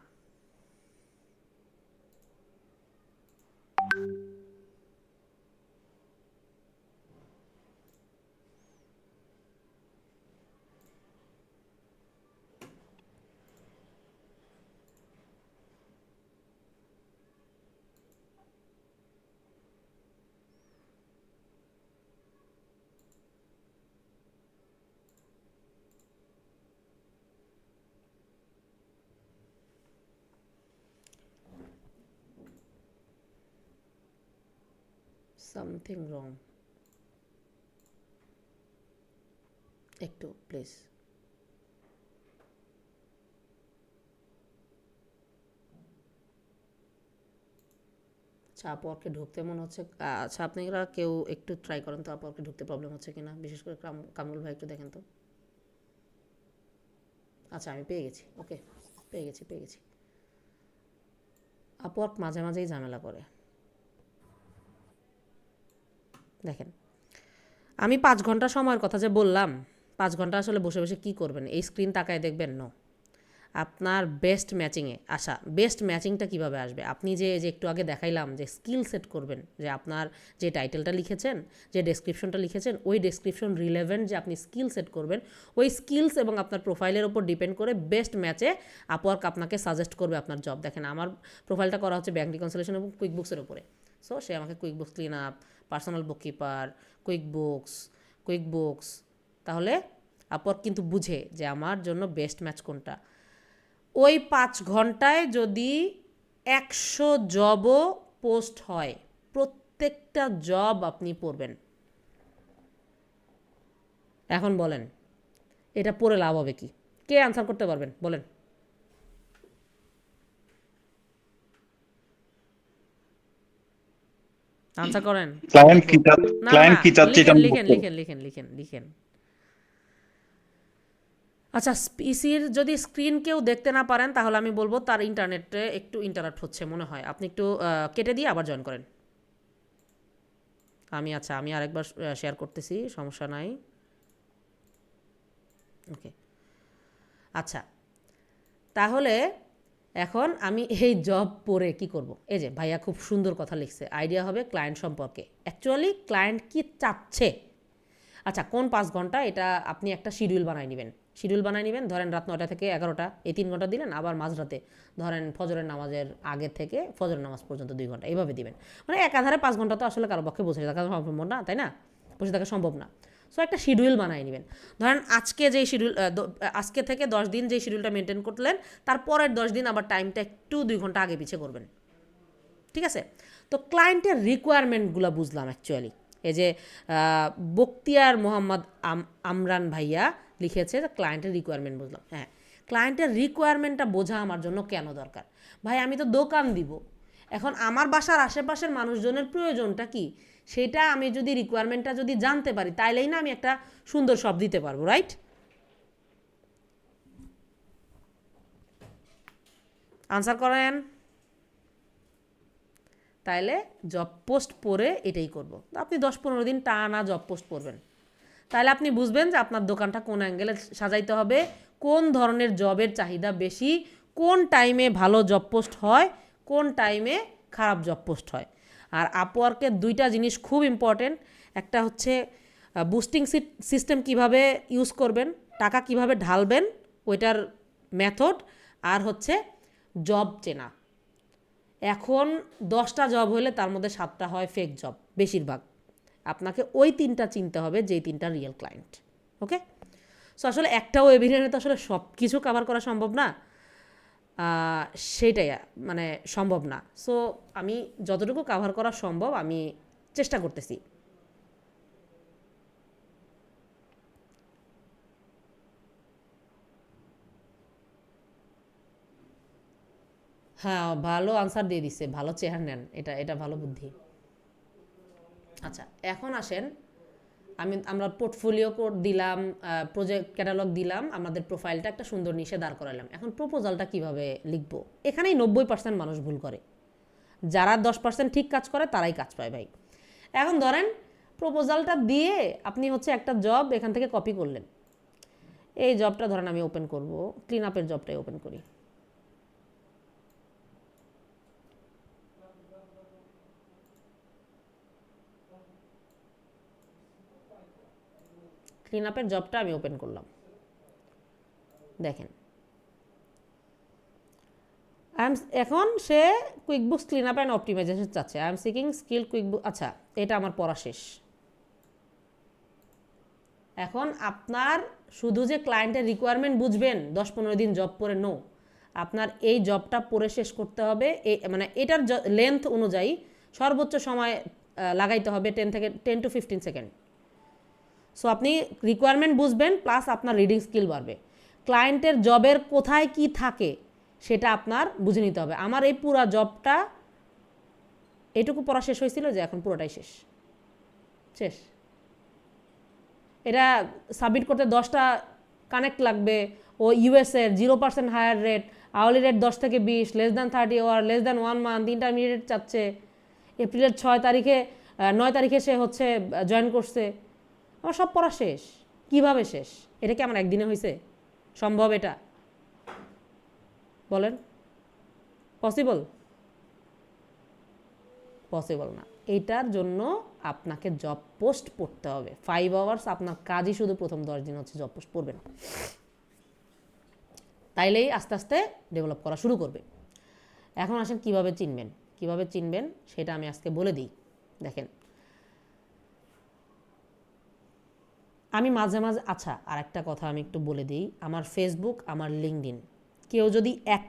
সামথিং রং, একটু প্লিজ। আচ্ছা আপওয়ার্কে ঢুকতে মনে হচ্ছে, আচ্ছা আপনারা কেউ একটু ট্রাই করেন তো আপওয়ার্কে ঢুকতে প্রবলেম হচ্ছে কিনা, বিশেষ করে কামরুল ভাই একটু দেখেন তো। আচ্ছা আমি পেয়ে গেছি, ওকে পেয়ে গেছি। আপওয়ার্ক মাঝে মাঝেই ঝামেলা করে। দেখেন আমি 5 ঘন্টা সময়ের কথা যে বললাম, 5 ঘন্টা আসলে বসে বসে কী করবেন, এই স্ক্রিন তাকায় দেখবেন? নো, আপনার বেস্ট ম্যাচিংয়ে আসা। বেস্ট ম্যাচিংটা কিভাবে আসবে? আপনি যে একটু আগে দেখাইলাম যে স্কিল সেট করবেন, যে আপনার যে টাইটেলটা লিখেছেন, যে ডেসক্রিপশনটা লিখেছেন, ওই ডেসক্রিপশন রিলেভেন্ট যে আপনি স্কিল সেট করবেন, ওই স্কিলস এবং আপনার প্রোফাইলের ওপর ডিপেন্ড করে বেস্ট ম্যাচে আপওয়ার্ক আপনাকে সাজেস্ট করবে আপনার জব। দেখেন আমার প্রোফাইলটা করা হচ্ছে ব্যাংক রিকনসিলিয়েশন এবং কুইকবুকসের উপরে। সো সে আমাকে QuickBooks clean up, personal bookkeeper, QuickBooks, তাহলে আপওয়ার্ক কিন্তু বুঝে যে আমার জন্য বেস্ট ম্যাচ কোনটা। ওই 5 ঘন্টায় যদি 100 জবও পোস্ট হয়, প্রত্যেকটা জব আপনি পড়বেন। এখন বলেন এটা পড়ে লাভ হবে কি? কে আনসার করতে পারবেন বলেন? আনসার করেন। ক্লায়েন্ট কি না না ক্লায়েন্ট কি চাচ্ছে এটা লিখেন লিখেন লিখেন লিখেন লিখেন। আচ্ছা, পিসির যদি স্ক্রিন কেউ দেখতে না পারেন তাহলে আমি বলবো তার ইন্টারনেটে একটু ইন্টারাপ্ট হচ্ছে মনে হয়, আপনি একটু কেটে দিয়ে আবার জয়েন করেন। আমি আরেকবার শেয়ার করতেছি, সমস্যা নাই। ওকে, আচ্ছা, তাহলে এখন আমি এই জব পড়ে কি করব? এই যে ভাইয়া খুব সুন্দর কথা লিখছে, আইডিয়া হবে ক্লায়েন্ট সম্পর্কে। অ্যাকচুয়ালি ক্লায়েন্ট কি চাচ্ছে? আচ্ছা, কোন 5 ঘন্টা, এটা আপনি একটা শিডিউল বানাই নেবেন। ধরেন রাত 9টা থেকে 11টা, এই 3 ঘন্টা দিলেন। আবার মাঝরাতে ধরেন ফজরের নামাজের আগে থেকে ফজরের নামাজ পর্যন্ত 2 ঘন্টা, এইভাবে দিবেন। মানে একাধারে 5 ঘন্টা তো আসলে কারো পক্ষে বসে থাকা সম্ভব না, তাই না? বসে থাকা সম্ভব না। সো একটা শিডিউল বানাই নেবেন। ধরেন আজকে থেকে 10 দিন যেই শিডিউলটা মেনটেন করলেন, তারপরের 10 দিন আবার টাইমটা একটু 2 ঘন্টা আগে পিছিয়ে করবেন। ঠিক আছে? তো ক্লায়েন্টের রিকোয়ারমেন্টগুলো বুঝলাম অ্যাকচুয়ালি। এই যে বখতিয়ার মোহাম্মদ আমরান ভাইয়া লিখেছে যে ক্লায়েন্টের রিকোয়ারমেন্ট বুঝলাম। হ্যাঁ, ক্লায়েন্টের রিকোয়ারমেন্টটা বোঝা আমার জন্য কেন দরকার? ভাই আমি তো দোকান দিব, এখন আমার বাসার আশেপাশের মানুষজনের প্রয়োজনটা কি, সেটা আমি যদি রিকোয়ারমেন্টটা যদি জানতে পারি, তাইলেই না আমি একটা সুন্দর সব দিতে পারবো, রাইট? আনসার করেন। তাইলে জব পোস্ট পড়ে এটাই করব। আপনি 10-15 দিন টানা জব পোস্ট পড়বেন, তাহলে আপনি বুঝবেন যে আপনার দোকানটা কোন অ্যাঙ্গেলে সাজাইতে হবে, কোন ধরনের জবের চাহিদা বেশি, কোন টাইমে ভালো জব পোস্ট হয়, কোন টাইমে খারাপ জব পোস্ট হয়। আর আপওয়ার্কের 2টা জিনিস খুব ইম্পর্টেন্ট। একটা হচ্ছে বুস্টিং সিস্টেম কিভাবে ইউজ করবেন, টাকা কিভাবে ঢালবেন, ওইটার মেথড। আর হচ্ছে জব চেনা। এখন 10টা জব হলে তার মধ্যে 7টা হয় ফেক জব বেশিরভাগ। আপনাকে ওই 3টা চিনতে হবে, যেই 3টা রিয়েল ক্লায়েন্ট। ওকে, সো আসলে একটা ওয়েবিনারে তো আসলে সব কিছু কভার করা সম্ভব না, সেটাই মানে সম্ভব না। সো আমি যতটুকু কভার করা সম্ভব আমি চেষ্টা করতেছি। হ্যাঁ, ভালো আনসার দিয়ে দিচ্ছে, ভালো চেহারা নেন, এটা ভালো বুদ্ধি। আচ্ছা, এখন আসেন, আমরা পোর্টফোলিও কোড দিলাম, প্রজেক্ট ক্যাটালগ দিলাম, আমাদের প্রোফাইলটা একটা সুন্দর নিশে দাঁড় করালাম। এখন প্রপোজালটা কিভাবে লিখবো? এখানেই 90% মানুষ ভুল করে। যারা 10% ঠিক কাজ করে তারাই কাজ পায় ভাই। এখন ধরেন প্রপোজালটা দিয়ে আপনি হচ্ছে একটা জব এখান থেকে কপি করলেন। এই জবটা ধরেন আমি ওপেন করব, ক্লিন আপের জবটাই ওপেন করি। ক্লিন আপের জবটা আমি ওপেন করলাম, দেখেন এখন সে QuickBooks clean up and optimization চাচ্ছে। I am seeking skill QuickBook. আচ্ছা, এটা আমার পড়া শেষ। এখন আপনার শুধু যে ক্লায়েন্টের রিকোয়ারমেন্ট বুঝবেন 10-15 দিন জব পরে, নো, আপনার এই জবটা পড়ে শেষ করতে হবে। মানে এটার লেন্থ অনুযায়ী সর্বোচ্চ সময় লাগাইতে হবে 10 to 15 সেকেন্ড। সো আপনি রিকোয়ারমেন্ট বুঝবেন, প্লাস আপনার রিডিং স্কিল বাড়বে। ক্লায়েন্টের জবের কোথায় কি থাকে সেটা আপনার বুঝে নিতে হবে। আমার এই পুরো জবটা এটুকু পড়া শেষ হয়েছিল, যে এখন পুরোটাই শেষ। এটা সাবমিট করতে 10টা কানেক্ট লাগবে। ও ইউএসের 0% হায়ার রেট, আওয়ারলি রেট 10 থেকে 20, less than 30 hour, less than 1 month, intermediate চাচ্ছে। এপ্রিলের 9 তারিখে সে হচ্ছে জয়েন করছে। আমার সব পড়া শেষ। কিভাবে শেষ? এটা কি আমার একদিনে হয়েছে সম্ভব? এটা বলেন পসিবল? পসিবল না। এটার জন্য আপনাকে জব পোস্ট পড়তে হবে। 5 আওয়ার্স আপনার কাজই শুধু প্রথম 10 দিন হচ্ছে জব পোস্ট পড়বেন, তাইলেই আস্তে আস্তে ডেভেলপ করা শুরু করবে। এখন আসেন কিভাবে চিনবেন সেটা আমি আজকে বলে দিই। দেখেন, আমি মাঝে মাঝে, আচ্ছা আর একটা কথা আমি একটু বলে দিই, আমার ফেসবুক, আমার লিঙ্কডইন, কেউ যদি এক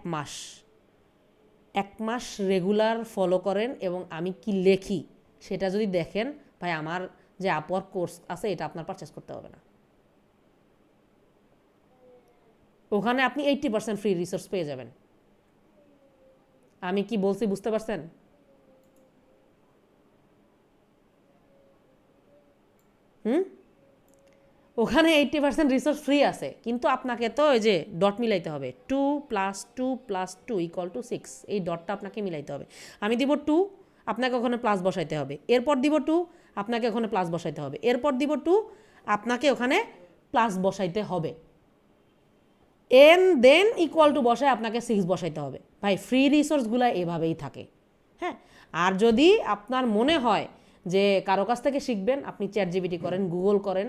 মাস রেগুলার ফলো করেন এবং আমি কি লেখি সেটা যদি দেখেন, ভাই আমার যে আপওয়ার্ক কোর্স আছে এটা আপনার পারচেস করতে হবে না। ওখানে আপনি 80% ফ্রি রিসোর্স পেয়ে যাবেন। আমি কি বলছি বুঝতে পারছেন? ওখানে 80% রিসোর্স ফ্রি আছে, কিন্তু আপনাকে তো ওই যে ডট মিলাইতে হবে, 2 + 2 + 2 = 6, এই ডটটা আপনাকে মিলাইতে হবে। আমি দিব 2, আপনাকে ওখানে প্লাস বসাইতে হবে, এরপর দিব 2, আপনাকে ওখানে প্লাস বসাইতে হবে, এরপর দিব 2, আপনাকে ওখানে প্লাস বসাইতে হবে, এন দেন = বসায় আপনাকে 6 বসাইতে হবে। ভাই ফ্রি রিসোর্সগুলো এভাবেই থাকে। হ্যাঁ, আর যদি আপনার মনে হয় যে কারো কাছ থেকে শিখবেন, আপনি চ্যাটজিপিটি করেন, গুগল করেন,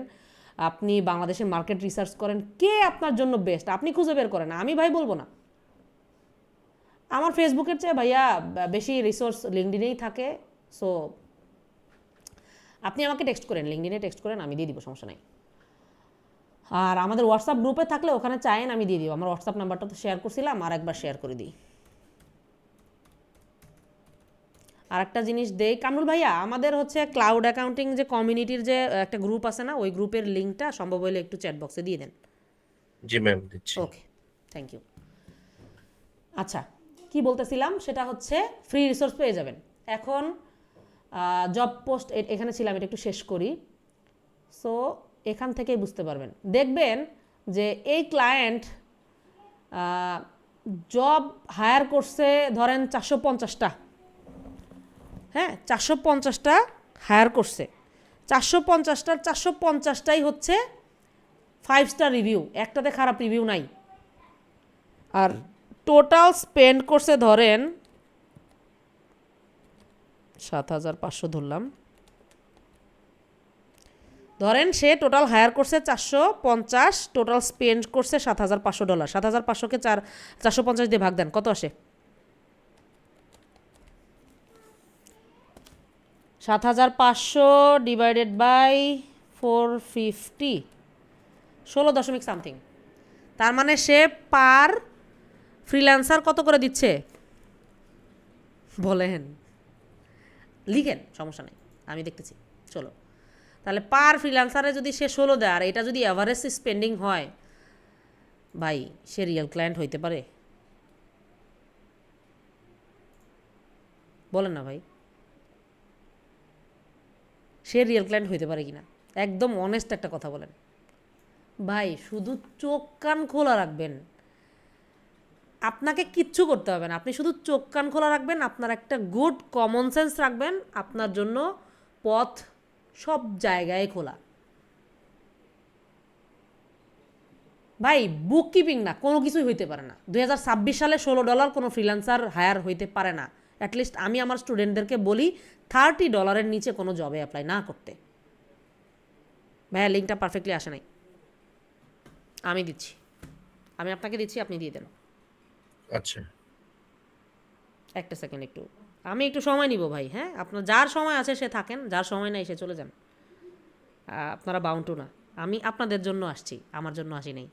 আপনি বাংলাদেশের মার্কেট রিসার্চ করেন, কে আপনার জন্য বেস্ট আপনি খুঁজে বের করেন। আমি ভাই বলবো না, আমার ফেসবুকের চেয়ে ভাইয়া বেশি রিসোর্স লিঙ্কডইনেই থাকে। সো আপনি আমাকে টেক্সট করেন, লিঙ্কডইনে টেক্সট করেন, আমি দিয়ে দিব, সমস্যা নাই। আর আমাদের হোয়াটসঅ্যাপ গ্রুপে থাকলে ওখানে চাইেন আমি দিয়ে দিব। আমার হোয়াটসঅ্যাপ নাম্বারটা তো শেয়ার করছিলাম, আর একবার শেয়ার করে দিই। আর একটা জিনিস দেই কামরুল ভাইয়া, আমাদের হচ্ছে ক্লাউড অ্যাকাউন্টিং যে কমিউনিটির যে একটা গ্রুপ আছে না, ওই গ্রুপের লিঙ্কটা সম্ভব হলে একটু চ্যাট বক্সে দিয়ে দেন। জি ম্যাম, দিচ্ছি। ওকে, থ্যাংক ইউ। আচ্ছা, কি বলতেছিলাম সেটা হচ্ছে ফ্রি রিসোর্স পেয়ে যাবেন। এখন জব পোস্ট এখানে ছিলাম, এটা একটু শেষ করি। সো এখান থেকেই বুঝতে পারবেন, দেখবেন যে এই ক্লায়েন্ট জব হায়ার করছে ধরেন 450টা, হ্যাঁ 450টা হায়ার করছে, 450টার 450টাই হচ্ছে 5 স্টার রিভিউ, একটাতে খারাপ রিভিউ নাই। আর টোটাল স্পেন্ড করছে ধরেন 7500 ধরেন সে টোটাল হায়ার করছে 450, টোটাল স্পেন্ড করছে $7500। 7500কে 450 দিয়ে ভাগ দেন, কত আসে? 7500 ডিভাইডেড বাই 450, 16 সামথিং। তার মানে সে পার ফ্রিল্যান্সার কত করে দিচ্ছে বলেন? লিখেন, সমস্যা নেই, আমি দেখতেছি। চলো, তাহলে পার ফ্রিল্যান্সারে যদি সে 16 দেয়, আর এটা যদি অ্যাভারেজ স্পেন্ডিং হয়, ভাই সে রিয়েল ক্লায়েন্ট হইতে পারে? বলেন না ভাই, সে রিয়েল ক্লায়েন্ট হইতে পারে কিনা? একদম অনেস্ট একটা কথা বলেন ভাই। শুধু চোখ কান খোলা রাখবেন, আপনাকে কিচ্ছু করতে হবে না, আপনি শুধু চোখ কান খোলা রাখবেন, আপনার একটা গুড কমন সেন্স রাখবেন, আপনার জন্য পথ সব জায়গায় খোলা। ভাই বুক কিপিং না, কোনো কিছুই হইতে পারে না। 2026 সালে $16 কোনো ফ্রিল্যান্সার হায়ার হইতে পারে না। অ্যাটলিস্ট আমি আমার স্টুডেন্টদেরকে বলি $30 নিচে কোনো জবে অ্যাপ্লাই না করতে। ভাইয়া লিঙ্কটা পারফেক্টলি আসে নাই, আমি দিচ্ছি, আমি আপনাকে দিচ্ছি, আপনি দিয়ে দেন। আচ্ছা, একটা সেকেন্ড, আমি একটু সময় নিব ভাই। হ্যাঁ, আপনার যার সময় আছে সে থাকেন, যার সময় নাই সে চলে যান। আপনারা বাউন্টু না, আমি আপনাদের জন্য আসছি, আমার জন্য আসি নাই।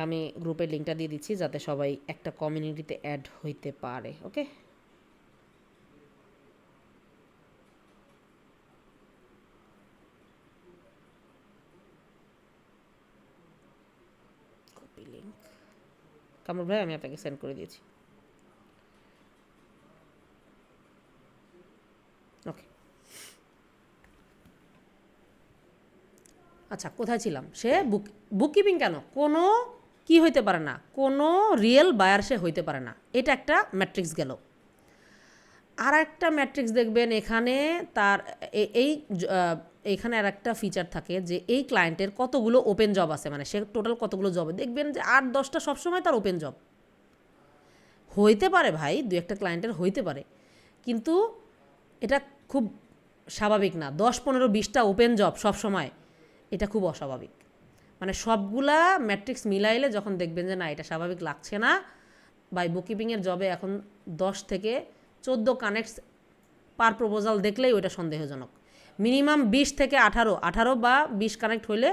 আমি গ্রুপের লিঙ্কটা দিয়ে দিচ্ছি যাতে সবাই একটা কমিউনিটিতে অ্যাড হইতে পারে। ওকে, কপি লিঙ্ক। কামরুল ভাই আমি আপনাকে সেন্ড করে দিয়েছি। ওকে, আচ্ছা কোথায় ছিলাম? সে বুককিপিং কেন কোনো কি হইতে পারে না, কোনো রিয়েল বায়ার সে হইতে পারে না, এটা একটা ম্যাট্রিক্স গেল। আর একটা ম্যাট্রিক্স দেখবেন এখানে, তার এই এখানে আর একটা ফিচার থাকে যে এই ক্লায়েন্টের কতগুলো ওপেন জব আছে, মানে সে টোটাল কতগুলো জবে, দেখবেন যে 8-10টা সবসময় তার ওপেন জব হইতে পারে ভাই, দু একটা ক্লায়েন্টের হইতে পারে, কিন্তু এটা খুব স্বাভাবিক না। 10-15-20টা ওপেন জব সব সময়, এটা খুব অস্বাভাবিক। মানে সবগুলা ম্যাট্রিক্স মিলাইলে যখন দেখবেন যে না এটা স্বাভাবিক লাগছে না, বাই বুককিপিংয়ের জবে এখন 10 থেকে 14 কানেক্টস পার প্রপোজাল দেখলেই ওইটা সন্দেহজনক। মিনিমাম 20 থেকে 18 বা 20 কানেক্ট হইলে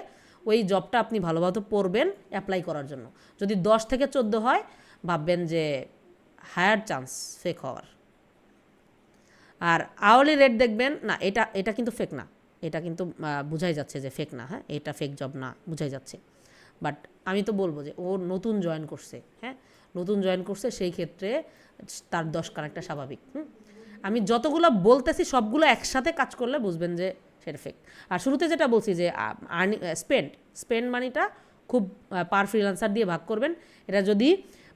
ওই জবটা আপনি ভালোভাবে পড়বেন অ্যাপ্লাই করার জন্য। যদি 10 থেকে 14 হয়, ভাববেন যে হায়ার চান্স ফেক হওয়ার। আর আওয়ারলি রেট দেখবেন না, এটা কিন্তু ফেক না, এটা কিন্তু বোঝাই যাচ্ছে যে ফেক না, হ্যাঁ এটা ফেক জব না বোঝাই যাচ্ছে। বাট আমি তো বলবো যে ও নতুন জয়েন করছে, হ্যাঁ নতুন জয়েন করছে, সেই ক্ষেত্রে তার 10 কানেক্টটা স্বাভাবিক। আমি যতগুলো বলতেছি সবগুলো একসাথে কাজ করলে বুঝবেন যে সেটা ফেক। আর শুরুতে যেটা বলছি যে স্পেন্ড মানিটা খুব পার ফ্রিল্যান্সার দিয়ে ভাগ করবেন। এটা যদি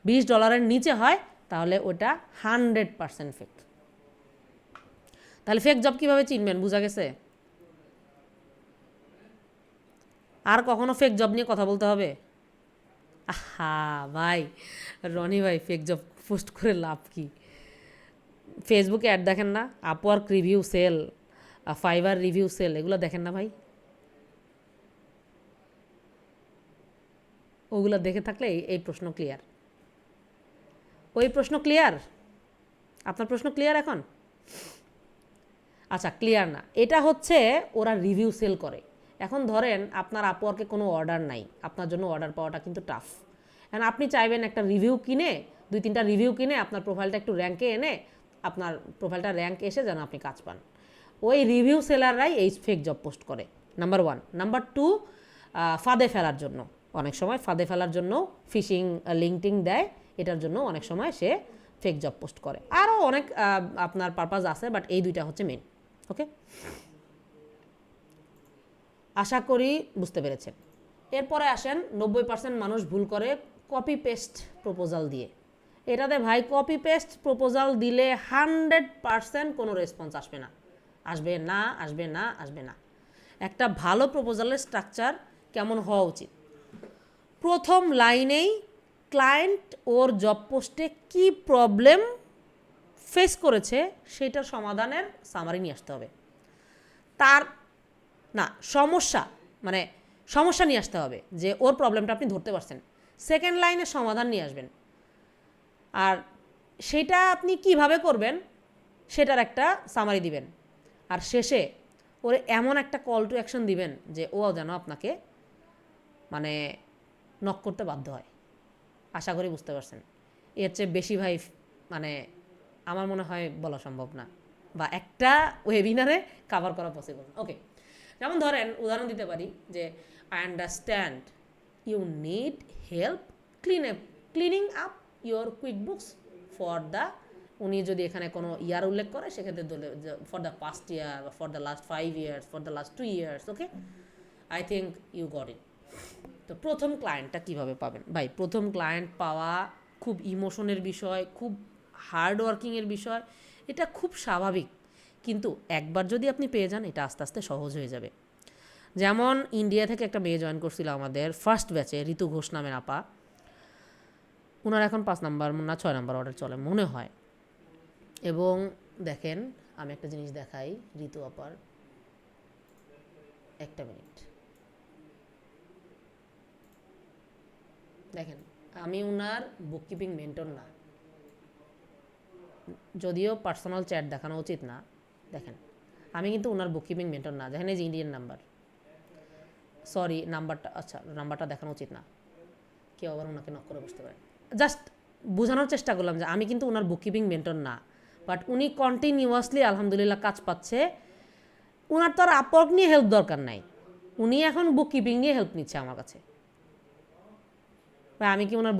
$20 নিচে হয় তাহলে ওটা 100% ফেক। তাহলে ফেক জব কীভাবে চিনবেন, বোঝা গেছে? আর কখনো ফেক জব নিয়ে কথা বলতে হবে? আহা ভাই, রনি ভাই ফেক জব পোস্ট করে লাভ কি? ফেসবুকে অ্যাড দেখেন না, Upwork review sell, Fiverr review sell, এগুলো দেখেন না ভাই? ওগুলো দেখে থাকলে এই প্রশ্ন ক্লিয়ার। ওই প্রশ্ন ক্লিয়ার? আপনার প্রশ্ন ক্লিয়ার এখন? আচ্ছা ক্লিয়ার না, এটা হচ্ছে ওরা রিভিউ সেল করে। এখন ধরেন আপনার আপওয়ার্কে কোনো অর্ডার নাই, আপনার জন্য অর্ডার পাওয়াটা কিন্তু টাফ। এখন আপনি চাইবেন একটা রিভিউ কিনে, 2-3টা রিভিউ কিনে আপনার প্রোফাইলটা একটু র্যাঙ্কে এনে, আপনার প্রোফাইলটা র্যাঙ্ক এসে যেন আপনি কাজ পান। ওই রিভিউ সেলাররাই এই ফেক জব পোস্ট করে, নাম্বার 1। নাম্বার 2, ফাঁদে ফেলার জন্য, অনেক সময় ফাঁদে ফেলার জন্য ফিশিং লিঙ্কটিং দেয়, এটার জন্য অনেক সময় সে ফেক জব পোস্ট করে। আরও অনেক আপনার পারপাস আছে, বাট এই দুইটা হচ্ছে মেন। ওকে, আশা করি বুঝতে পেরেছেন। এরপরে আসেন 90% মানুষ ভুল করে কপি পেস্ট প্রপোজাল দিয়ে। এটাতে ভাই কপি পেস্ট প্রপোজাল দিলে 100% কোনো রেসপন্স আসবে না, আসবে না, আসবে না, আসবে না। একটা ভালো প্রপোজালের স্ট্রাকচার কেমন হওয়া উচিত? প্রথম লাইনেই ক্লায়েন্ট ওর জব পোস্টে কী প্রবলেম ফেস করেছে সেটার সমাধানের সামারি নিয়ে আসতে হবে। তার না সমস্যা নিয়ে আসতে হবে, যে ওর প্রবলেমটা আপনি ধরতে পারছেন। সেকেন্ড লাইনে সমাধান নিয়ে আসবেন, আর সেটা আপনি কিভাবে করবেন সেটার একটা সামারি দিবেন। আর শেষে ওর এমন একটা কল টু অ্যাকশন দিবেন যে ও যেন আপনাকে মানে নক করতে বাধ্য হয়। আশা করি বুঝতে পারছেন। এর চেয়ে বেশি ভাই মানে আমার মনে হয় বলা সম্ভব না, বা একটা ওয়েবিনারে কভার করা পসিবল। ওকে, যেমন ধরেন উদাহরণ দিতে পারি যে I understand you need help cleaning up your QuickBooks for the, উনি যদি এখানে কোনো ইয়ার উল্লেখ করে সেক্ষেত্রে ফর দ্য পাস্ট ইয়ার বা for the last 5 years, for the last 2 years। Okay, I think you got it. তো প্রথম ক্লায়েন্টটা কীভাবে পাবেন ভাই? প্রথম ক্লায়েন্ট পাওয়া খুব ইমোশনের বিষয়, খুব হার্ড ওয়ার্কিংয়ের বিষয়, এটা খুব স্বাভাবিক। কিন্তু একবার যদি আপনি পেয়ে যান, এটা আস্তে আস্তে সহজ হয়ে যাবে। যেমন ইন্ডিয়া থেকে একটা মেয়ে জয়েন করছিল আমাদের ফার্স্ট ব্যাচে, ঋতু ঘোষ নামের আপা। ওনার এখন 5 নাম্বার না 6 নাম্বার অর্ডার চলে মনে হয়। এবং দেখেন আমি একটা জিনিস দেখাই ঋতু আপার, একটা মিনিট দেখেন, আমি ওনার বুককিপিং মেন্টর না, যদিও পার্সোনাল চ্যাট দেখানো উচিত না। দেখেন আমি কিন্তু ওনার বুককিপিং মেন্টর না। দেখেন এই যে ইন্ডিয়ান নাম্বার, সরি নাম্বারটা, আচ্ছা নাম্বারটা দেখানো উচিত না, কেউ আবার ওনাকে নক করে বসতে পারে। জাস্ট বোঝানোর চেষ্টা করলাম যে আমি কিন্তু ওনার বুককিপিং মেন্টর না, বাট উনি কন্টিনিউয়াসলি আলহামদুলিল্লাহ কাজ পাচ্ছে। ওনার তো আর আপওয়ার্ক নিয়ে হেল্প দরকার নাই, উনি এখন বুককিপিং নিয়ে হেল্প নিচ্ছে আমার কাছে। ভাই আমি কি owner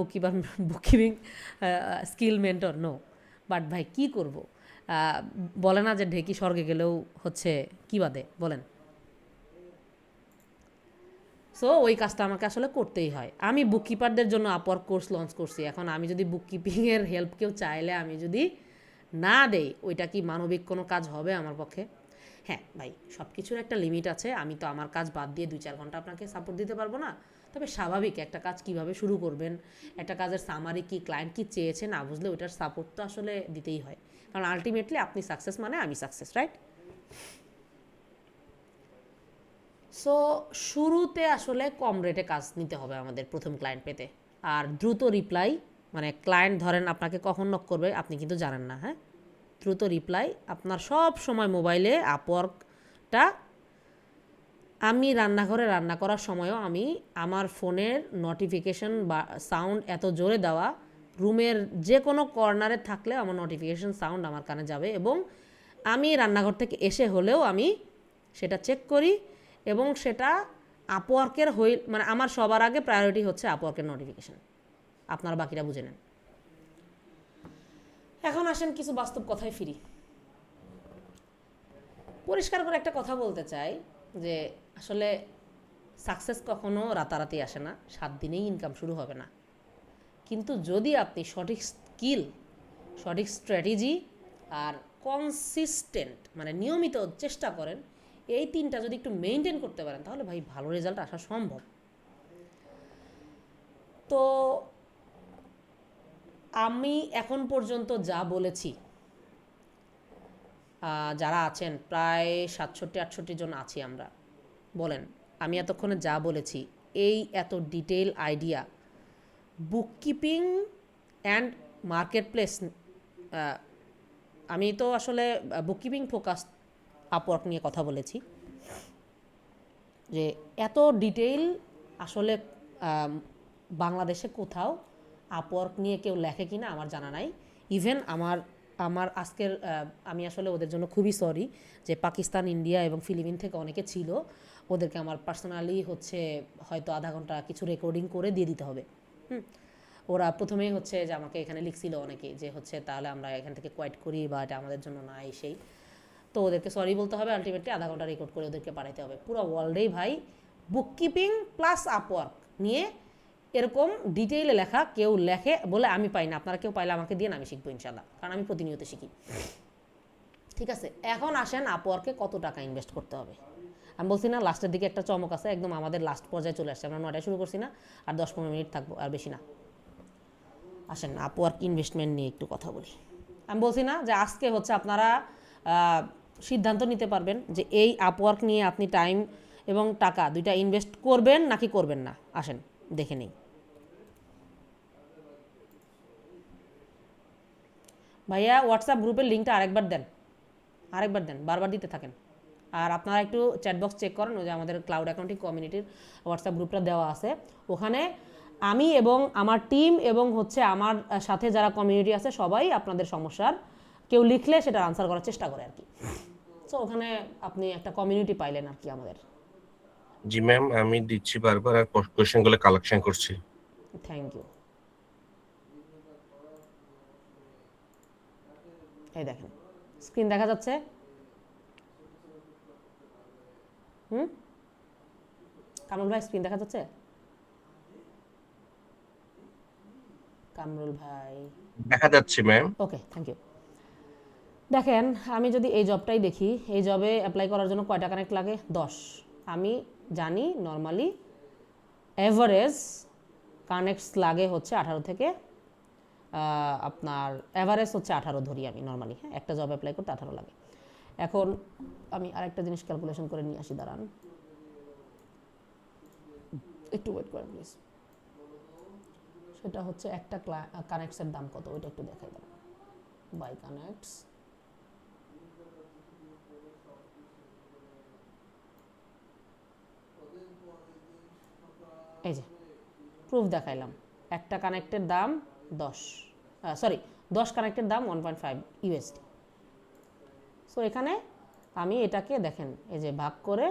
bookkeeping skill mentor? No. But ভাই কি করব, বলে না যে ঢেকি স্বর্গে গেলেও হচ্ছে কি বাদে, বলেন। সো ওই কাজটা আমাকে আসলে করতেই হয়। আমি বুককিপারদের জন্য আপওয়ার্ক কোর্স লঞ্চ করছি। এখন আমি যদি বুককিপিংয়ের হেল্প কেউ চাইলে আমি যদি না দেই, ওইটা কি মানবিক কোনো কাজ হবে আমার পক্ষে? হ্যাঁ ভাই, সব কিছুর একটা লিমিট আছে। আমি তো আমার কাজ বাদ দিয়ে 2-4 ঘন্টা আপনাকে সাপোর্ট দিতে পারবো না। তবে স্বাভাবিক, একটা কাজ কিভাবে শুরু করবেন, একটা কাজের সামারি কি, ক্লায়েন্ট কি চেয়েছে না বুঝলে ওইটার সাপোর্ট তো আসলে দিতেই হয়। কারণ আলটিমেটলি আপনি সাকসেস মানে আমি সাকসেস, রাইট? সো শুরুতে আসলে কম রেটে কাজ নিতে হবে আমাদের প্রথম ক্লায়েন্ট পেতে। আর দ্রুত রিপ্লাই, মানে ক্লায়েন্ট ধরেন আপনাকে কখন নক করবে আপনি কিন্তু জানেন না, হ্যাঁ? দ্রুত রিপ্লাই আপনার সব সময় মোবাইলে আপওয়ার্কটা, আমি রান্নাঘরে রান্না করার সময়ও আমি আমার ফোনের নোটিফিকেশন বা সাউন্ড এত জোরে দেওয়া, রুমের যে কোনো কর্নারে থাকলে আমার নোটিফিকেশন সাউন্ড আমার কানে যাবে, এবং আমি রান্নাঘর থেকে এসে হলেও আমি সেটা চেক করি, এবং সেটা আপওয়ার্কের মানে আমার সবার আগে প্রায়োরিটি হচ্ছে আপওয়ার্কের নোটিফিকেশন। আপনারা বাকিটা বুঝে নেন। এখন আসেন কিছু বাস্তব কথায় ফিরি। পরিষ্কার করে একটা কথা বলতে চাই যে আসলে সাকসেস কখনো রাতারাতি আসে না, 7 দিনেই ইনকাম শুরু হবে না। কিন্তু যদি আপনি সঠিক স্কিল, সঠিক স্ট্র্যাটেজি আর কনসিস্টেন্ট মানে নিয়মিত চেষ্টা করেন, এই 3টা যদি একটু মেনটেন করতে পারেন তাহলে ভাই ভালো রেজাল্ট আসা সম্ভব। তো আমি এখন পর্যন্ত যা বলেছি, যারা আছেন প্রায় 67-68 জন আছি আমরা, বলেন আমি এতক্ষণে যা বলেছি, এই এত detail idea bookkeeping and market place, আমি তো আসলে বুককিপিং ফোকাস আপওয়ার্ক নিয়ে কথা বলেছি, যে এত ডিটেইল আসলে বাংলাদেশে কোথাও আপওয়ার্ক নিয়ে কেউ লেখে কিনা আমার জানা নাই। ইভেন আমার আজকের আমি আসলে ওদের জন্য খুবই সরি যে পাকিস্তান, ইন্ডিয়া এবং ফিলিপিন থেকে অনেকে ছিল, ওদেরকে আমার পার্সোনালি হচ্ছে হয়তো আধা ঘন্টা কিছু রেকর্ডিং করে দিয়ে দিতে হবে। ওরা প্রথমেই হচ্ছে যে আমাকে এখানে লিখছিল অনেকে যে হচ্ছে তাহলে আমরা এখান থেকে কোয়াইট করি বা এটা আমাদের জন্য না, এই সেই। তো ওদেরকে সরি বলতে হবে, আলটিমেটলি আধা ঘন্টা রেকর্ড করে ওদেরকে পাঠাতে হবে। পুরো ওয়ার্ল্ডেই ভাই বুককিপিং প্লাস আপওয়ার্ক নিয়ে এরকম ডিটেইলে লেখা কেউ লেখে বলে আমি পাই না। আপনারা কেউ পাইলে আমাকে দিয়ে, আমি শিখবো ইনশাল্লাহ, কারণ আমি প্রতিনিয়ত শিখি। ঠিক আছে, এখন আসেন আপওয়ার্কে কত টাকা ইনভেস্ট করতে হবে। আমি বলছি না লাস্টের দিকে একটা চমক আছে, একদম আমাদের লাস্ট পর্যায়ে চলে আসছে। আমরা 9টায় শুরু করছি না, আর 10-15 মিনিট থাকবো, আর বেশি না। আসেন আপওয়ার্ক ইনভেস্টমেন্ট নিয়ে একটু কথা বলি। আমি বলছি না যে আজকে হচ্ছে আপনারা সিদ্ধান্ত নিতে পারবেন যে এই আপওয়ার্ক নিয়ে আপনি টাইম এবং টাকা দুইটা ইনভেস্ট করবেন নাকি করবেন না। আসেন দেখে নেই। ভাইয়া হোয়াটসঅ্যাপ গ্রুপের লিঙ্কটা আরেকবার দেন, বারবার দিতে থাকেন। আর আপনারা একটু চ্যাটবক্স চেক করেন, ওই যে আমাদের ক্লাউড অ্যাকাউন্টিং কমিউনিটির হোয়াটসঅ্যাপ গ্রুপটা দেওয়া আছে, ওখানে আমি এবং আমার টিম এবং হচ্ছে আমার সাথে যারা কমিউনিটি আছে সবাই আপনাদের সমস্যার কেউ লিখলে সেটা আনসার করার চেষ্টা করে আর কি। সো ওখানে আপনি একটা কমিউনিটি পাইলেন আর কি আমাদের। জি ম্যাম, আমি দিচ্ছি বারবার, আর কোশ্চেনগুলো কালেকশন করছি। Thank you. এই দেখেন স্ক্রিন দেখা যাচ্ছে? কামরুল ভাই স্ক্রিন দেখা যাচ্ছে? কামরুল ভাই দেখা যাচ্ছে ম্যাম। Okay, thank you. দেখেন আমি যদি এই জবটাই দেখি, এই জবে অ্যাপ্লাই করার জন্য কয়টা কানেক্ট লাগে? 10। আমি জানি নর্মালি অ্যাভারেজ কানেক্টস লাগে হচ্ছে 18 থেকে আপনার অ্যাভারেজ হচ্ছে 18 ধরি আমি নর্মালি, হ্যাঁ, একটা জব অ্যাপ্লাই করতে 18 লাগে। এখন আমি আরেকটা জিনিস ক্যালকুলেশন করে নিয়ে আসি, দাঁড়ান একটু ওয়েট করেন প্লিজ। সেটা হচ্ছে একটা কানেক্টসের দাম কত ওইটা একটু দেখাই দাও। বাই কানেক্টস, এই যে প্রুফ দেখাইলাম, একটা কানেক্টের দাম 10 কানেক্টের দাম 1.5 ইউএসডি। সো এখানে আমি এটাকে দেখেন এই যে ভাগ করে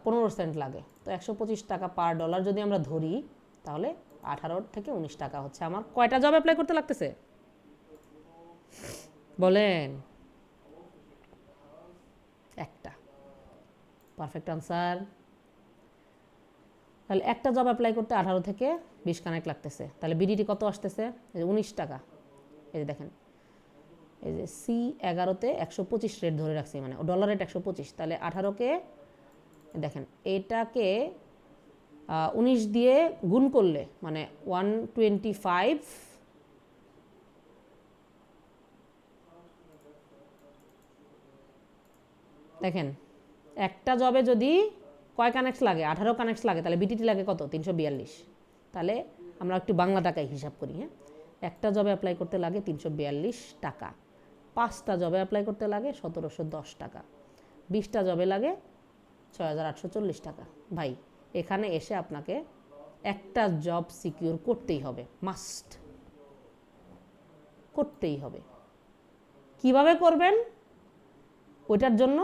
15 সেন্ট লাগে, তো 125 টাকা পার ডলার যদি আমরা ধরি তাহলে 18 থেকে 19 টাকা হচ্ছে আমার কয়টা জব অ্যাপ্লাই করতে লাগতেছে বলেন? একটা। Perfect answer. তাহলে একটা জব অ্যাপ্লাই করতে 18 থেকে 20 কানেক্ট লাগতেছে, তাহলে বিডিটি কত আসতেছে? 19 টাকা। এই যে দেখেন এই যে C11-তে 125 রেট ধরে রাখছি, মানে ডলার রেট 125, তাহলে 18কে দেখেন এটাকে 19 দিয়ে গুণ করলে মানে 125 দেখেন একটা জবে যদি কয় কানেক্ট লাগে 18 কানেক্ট লাগে, তাহলে বিটিটি লাগে কত 342। তাহলে আমরা একটু বাংলা টাকায় হিসাব করি। হ্যাঁ, একটা জবে অ্যাপ্লাই করতে লাগে 342 টাকা, 5টা জবে অ্যাপ্লাই করতে লাগে 1710 টাকা, 20টা জবে লাগে 6840 টাকা। ভাই এখানে এসে আপনাকে একটা জব সিকিউর করতেই হবে, মাস্ট করতেই হবে। কিভাবে করবেন ওইটার জন্য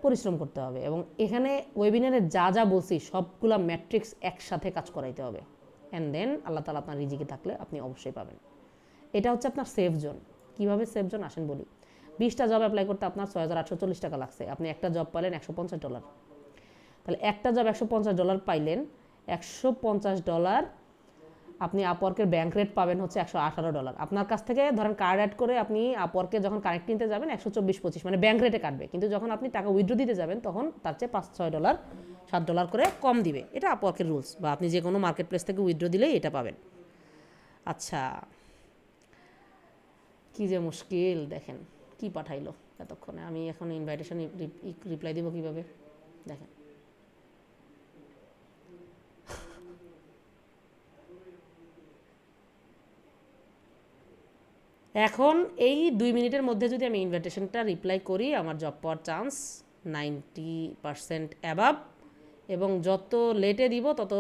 পরিশ্রম করতে হবে, এবং এখানে ওয়েবিনারে যা যা বলছি সবগুলা ম্যাট্রিক্স একসাথে কাজ করাইতে হবে, অ্যান্ড দেন আল্লাহ তাআলা আপনার রিজিকে থাকলে আপনি অবশ্যই পাবেন। এটা হচ্ছে আপনার সেফ জোন। কীভাবে সেফ জোন আসেন বলি। 20টা জব অ্যাপ্লাই করতে আপনার 6840 টাকা লাগছে, আপনি একটা জব পাইলেন $150, তাহলে একটা জব $150 পাইলেন, $150 আপনি আপওয়ার্কের ব্যাংক রেট পাবেন হচ্ছে $118। আপনার কাছ থেকে ধরেন কার্ড অ্যাড করে আপনি আপওয়ার্কে যখন কানেক্ট নিতে যাবেন 124-25 মানে ব্যাংক রেটে কাটবে, কিন্তু যখন আপনি টাকা উইথড্র দিতে যাবেন তখন তার চেয়ে $5-6 $7 করে কম দিবে। এটা আপওয়ার্কের রুলস, বা আপনি যে কোনো মার্কেট প্লেস থেকে উইথড্র দিলেই এটা পাবেন। আচ্ছা, কি যে মুশকিল দেখেন কি পাঠাইলো এতক্ষণে। আমি এখন ইনভাইটেশন রিপ্লাই দিব কিভাবে দেখেন। এখন এই 2 মিনিটের মধ্যে যদি আমি ইনভিটেশনটা রিপ্লাই করি, আমার জব পাওয়ার চান্স 90% অ্যাবাভ, এবং যত লেটে দিব তত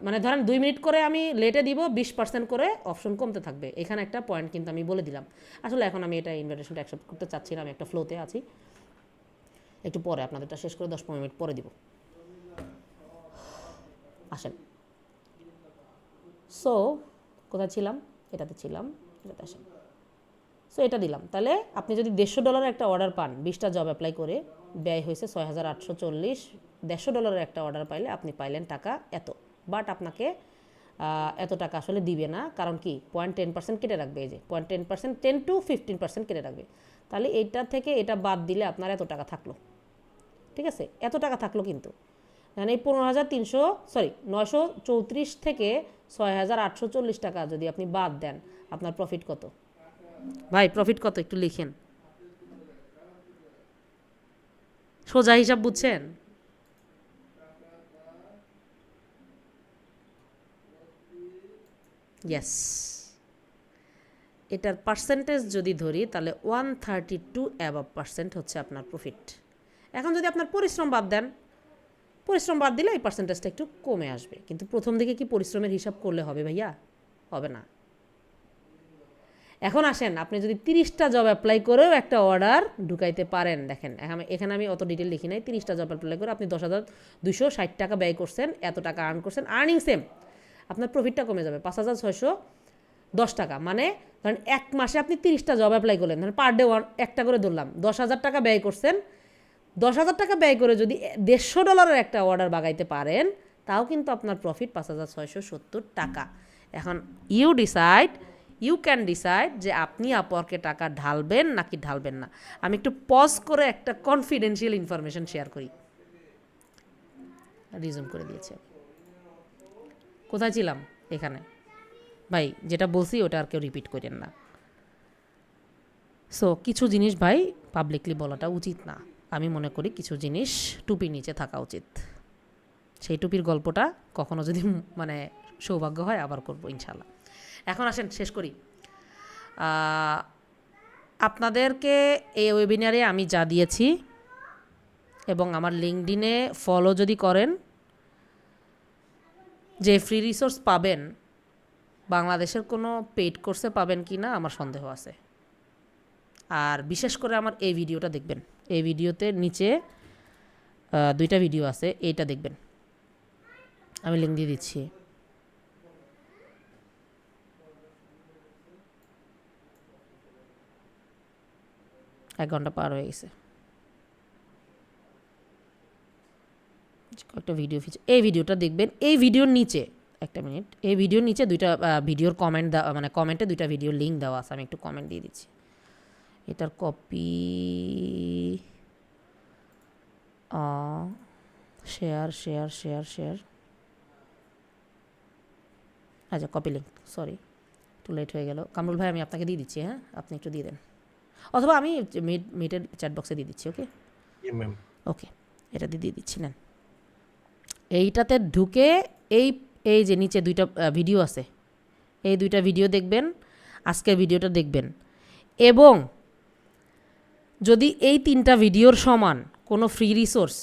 মানে ধরেন 2 মিনিট করে আমি লেটে দিব 20% করে অপশন কমতে থাকবে। এখানে একটা পয়েন্ট কিন্তু আমি বলে দিলাম। আসলে এখন আমি এটা ইনভিটেশনটা অ্যাকসেপ্ট করতে চাচ্ছি না, আমি একটা ফ্লোতে আছি, একটু পরে আপনাদেরটা শেষ করে 10-15 মিনিট পরে দিব। আসেন, সো কোথায় ছিলাম, এটাতে ছিলাম, এটাতে আসেন। সো এটা দিলাম, তাহলে আপনি যদি $150 একটা অর্ডার পান, 20টা জব অ্যাপ্লাই করে ব্যয় হয়েছে 6840, $150 একটা অর্ডার পাইলে আপনি পাইলেন টাকা এত, বাট আপনাকে এত টাকা আসলে দিবে না, কারণ কি 0.10% কেটে রাখবে। এই যে 0.10%, 10 to 15% কেটে রাখবে, তাহলে এইটা থেকে এটা বাদ দিলে আপনার এত টাকা থাকলো। ঠিক আছে, এত টাকা থাকলো, কিন্তু মানে এই 934 থেকে 6840 টাকা যদি আপনি বাদ দেন, আপনার প্রফিট কত ভাই? প্রফিট কত একটু লিখেন, সোজা হিসাব বুঝছেন? ইয়েস, এটার পার্সেন্টেজ যদি ধরি তাহলে 132 অ্যাবাভ% হচ্ছে আপনার প্রফিট। এখন যদি আপনার পরিশ্রম বাদ দেন, পরিশ্রম বাদ দিলে এই পার্সেন্টেজটা একটু কমে আসবে, কিন্তু প্রথম দিকে কি পরিশ্রমের হিসাব করলে হবে ভাইয়া? হবে না। এখন আসেন, আপনি যদি 30টা জব অ্যাপ্লাই করেও একটা অর্ডার ঢুকাইতে পারেন, দেখেন এখানে আমি অত ডিটেল লিখি নাই, 30টা জব অ্যাপ্লাই করে আপনি 10,260 টাকা ব্যয় করছেন, এত টাকা আর্ন করছেন, আর্নিং সেম, আপনার প্রফিটটা কমে যাবে 5,610 টাকা। মানে ধরেন এক মাসে আপনি 30টা জব অ্যাপ্লাই করলেন, ধরেন পার ডে একটা করে ধরলাম, 10,000 টাকা ব্যয় করছেন, 10,000 টাকা ব্যয় করে যদি $150 একটা অর্ডার বাগাইতে পারেন, তাও কিন্তু আপনার প্রফিট 5,670 টাকা। এখন ইউ ক্যান ডিসাইড যে আপনি আপওয়ার্কে টাকা ঢালবেন নাকি ঢালবেন না। আমি একটু পজ করে একটা কনফিডেন্সিয়াল ইনফরমেশন শেয়ার করি। রিজুম করে দিয়েছে। কোথায় ছিলাম? এখানে। ভাই যেটা বলছি ওটা আর কেউ রিপিট করেন না। সো কিছু জিনিস ভাই পাবলিকলি বলাটা উচিত না। আমি মনে করি কিছু জিনিস টুপির নিচে থাকা উচিত। সেই টুপির গল্পটা কখনো যদি মানে সৌভাগ্য হয় আবার করব ইনশাল্লাহ। এখন আসেন শেষ করি। আপনাদেরকে এই ওয়েবিনারে আমি যা দিয়েছি এবং আমার লিঙ্কডিনে ফলো যদি করেন, যে ফ্রি রিসোর্স পাবেন বাংলাদেশের কোনো পেইড কোর্সে পাবেন কি না আমার সন্দেহ আছে। আর বিশেষ করে আমার এই ভিডিওটা দেখবেন, এই ভিডিওতে নিচে 2টা ভিডিও আছে, এইটা দেখবেন, আমি লিঙ্ক দিয়ে দিচ্ছি। এক ঘন্টা পার হয়ে গেছে। কয়েকটা ভিডিও ফিচার, এই ভিডিওটা দেখবেন। এই ভিডিওর নিচে একটা মিনিট, এই ভিডিওর নিচে দুইটা ভিডিওর কমেন্ট দেওয়া, মানে কমেন্টে দুইটা ভিডিওর লিঙ্ক দেওয়া আছে, আমি একটু কমেন্ট দিয়ে দিচ্ছি। এটার copy, share share share share, আচ্ছা কপি লিঙ্ক, সরি একটু লেট হয়ে গেল। কামরুল ভাই আমি আপনাকে দিয়ে দিচ্ছি, হ্যাঁ আপনি একটু দিয়ে দেন, অথবা আমি মিটের চ্যাট বক্সে দিয়ে দিচ্ছি। ওকে জি ম্যাম। ওকে, এটা দিয়ে দিচ্ছি, নেন। এইটাতে ঢুকে এই এই যে নিচে দুইটা ভিডিও আছে, এই দুইটা ভিডিও দেখবেন, আজকের ভিডিওটা দেখবেন, এবং যদি এই 3টা ভিডিওর সমান কোনো ফ্রি রিসোর্স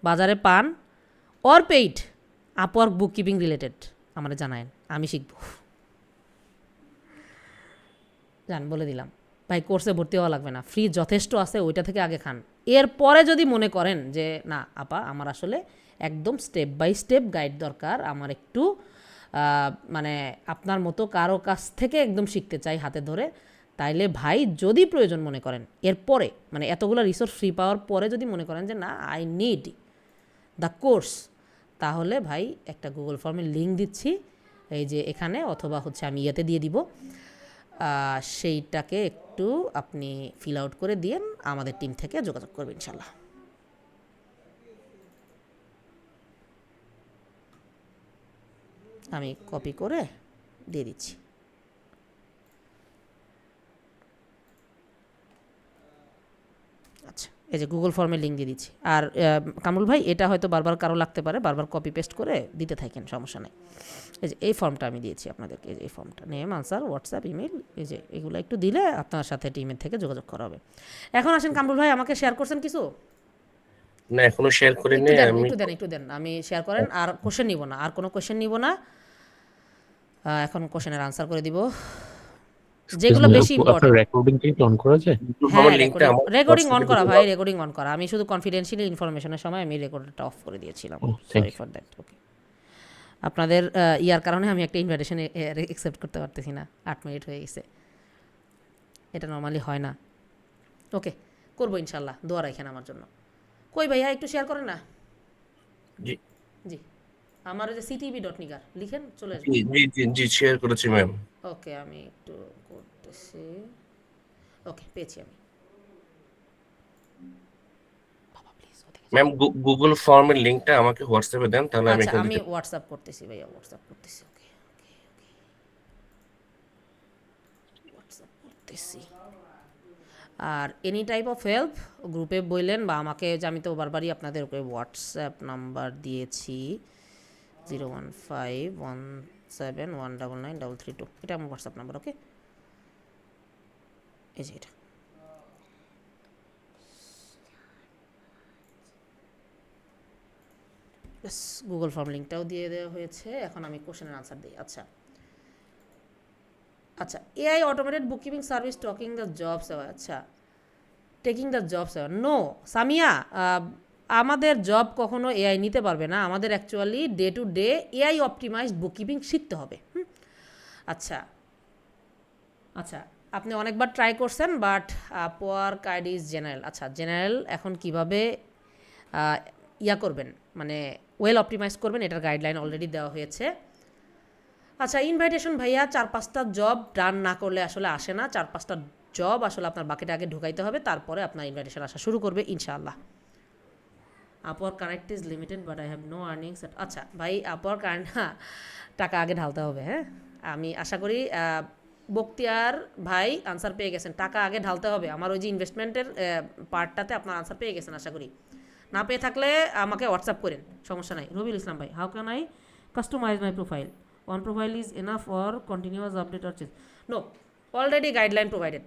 বাজারে পান or paid Upwork book keeping related আমার জানায়েন, আমি শিখব। জান বলে দিলাম ভাই, কোর্সে ভর্তি হওয়া লাগবে না, ফ্রি যথেষ্ট আছে, ওইটা থেকে আগে খান। এরপরে যদি মনে করেন যে না আপা আমার আসলে একদম স্টেপ বাই স্টেপ গাইড দরকার, আমার একটু মানে আপনার মতো কারো কাছ থেকে একদম শিখতে চাই হাতে ধরে, তাইলে ভাই যদি প্রয়োজন মনে করেন এরপরে, মানে এতগুলো রিসোর্স ফ্রি পাওয়ার পরে যদি মনে করেন যে না আই নিড দ্য কোর্স, তাহলে ভাই একটা গুগল ফর্মের লিঙ্ক দিচ্ছি এই যে এখানে, অথবা হচ্ছে আমি ইয়েতে দিয়ে দিব, সেইটাকে একটু আপনি ফিল আউট করে দিয়েন, আমাদের টিম থেকে যোগাযোগ করবেন ইনশাল্লাহ। আমি কপি করে দিয়ে দিচ্ছি। আচ্ছা এই যে গুগল ফর্মের লিঙ্ক দিয়ে দিচ্ছি। আর কামরুল ভাই এটা হয়তো বারবার কারো লাগতে পারে, বারবার কপি পেস্ট করে দিতে থাকেন, সমস্যা নেই। এই যে এই ফর্মটা আমি দিয়েছি আপনাদেরকে, এই যে এই ফর্মটা, নেম আনসার হোয়াটসঅ্যাপ ইমেল, এই যে এগুলো একটু দিলে আপনার সাথে টিমের থেকে যোগাযোগ করা হবে। এখন আসেন কামরুল ভাই, আমাকে শেয়ার করছেন কিছু? না এখনো শেয়ার করিনি আমি। একটু দেন আমি শেয়ার করেন, আর কোশ্চেন নিব না, আর কোনো কোশ্চেন নিব না, এখন কোশ্চেনের আনসার করে দিব যেগুলো বেশি ইম্পর্টেন্ট। রেকর্ডিং কি অন করা যায়? হ্যাঁ আমার লিংকটা আমার রেকর্ডিং অন করা ভাই, রেকর্ডিং অন করা। আমি শুধু কনফিডেন্সিয়াল ইনফরমেশনের সময় আমি রেকর্ডারটা অফ করে দিয়েছিলাম, সরি ফর দ্যাট। ওকে, আপনাদের ইয়ার কারণে আমি একটা ইনভাইটেশন অ্যাকসেপ্ট করতে পারতেছি না, 8 মিনিট হয়ে গেছে, এটা নর্মালি হয় না। ওকে করবো ইনশাল্লাহ, দোয়া রাখেন আমার জন্য। কই ভাইয়া একটু শেয়ার করেন না। জি জি আমার ওই যে ctb.nigar লিখেন চলে আসবে। জি জি জি শেয়ার করেছি ম্যাম। ওকে আমি একটু করতেছি, ওকে পেয়েছি আমি। বাবা প্লিজ ম্যাম গুগল ফর্মের লিংকটা আমাকে হোয়াটসঅ্যাপে দেন, তাহলে আমি আচ্ছা এখানে আমি দিতে। হোয়াটসঅ্যাপ করতেছি ভাইয়া, হোয়াটসঅ্যাপ করতেছি। ওকে ওকে ওকে হোয়াটসঅ্যাপ করতেছি। আর এনি টাইপ অফ হেল্প গ্রুপে বললেন বা আমাকে, যে আমি তো বারবারই আপনাদের হোয়াটসঅ্যাপ নাম্বার দিয়েছি 01517199332, এটা আমার হোয়াটসঅ্যাপ নাম্বার। ওকে এই যে এটা, গুগল ফর্ম লিঙ্কটাও দিয়ে দেওয়া হয়েছে। এখন আমি কোশ্চেনের আনসার দিই। আচ্ছা আচ্ছা, AI automated book keeping service talking the jobs, আচ্ছা taking the jobs, no Samia, আমাদের জব কখনো এআই নিতে পারবে না, আমাদের actually day to day AI optimized book keeping শিখতে হবে। আচ্ছা আচ্ছা, আপনি অনেকবার ট্রাই করছেন, but Upwork ID is general. আচ্ছা জেনারেল এখন কিভাবে ইয়া করবেন, মানে ওয়েল অপটিমাইজ করবেন, এটার গাইডলাইন অলরেডি দেওয়া হয়েছে। আচ্ছা ইনভাইটেশন ভাইয়া 4-5টা জব ডান না করলে আসলে আসে না, 4-5টা জব আসলে আপনার বাকেটে আগে ঢুকাইতে হবে, তারপরে আপনার ইনভাইটেশন আসা শুরু করবে ইনশাআল্লাহ। Upwork connect is limited but I have no earnings. আচ্ছা ভাই আপওয়ার্ক টাকা আগে ঢালতে হবে, হ্যাঁ আমি আশা করি বক্তিয়ার ভাই আনসার পেয়ে গেছেন, টাকা আগে ঢালতে হবে। আমার ওই যে ইনভেস্টমেন্টের পার্টটাতে আপনার আনসার পেয়ে গেছেন আশা করি, না পেয়ে থাকলে আমাকে হোয়াটসঅ্যাপ করেন, সমস্যা নাই। রবিউল ইসলাম ভাই, how can I customize my profile? One profile is enough or continuous update or change? No, already guideline provided.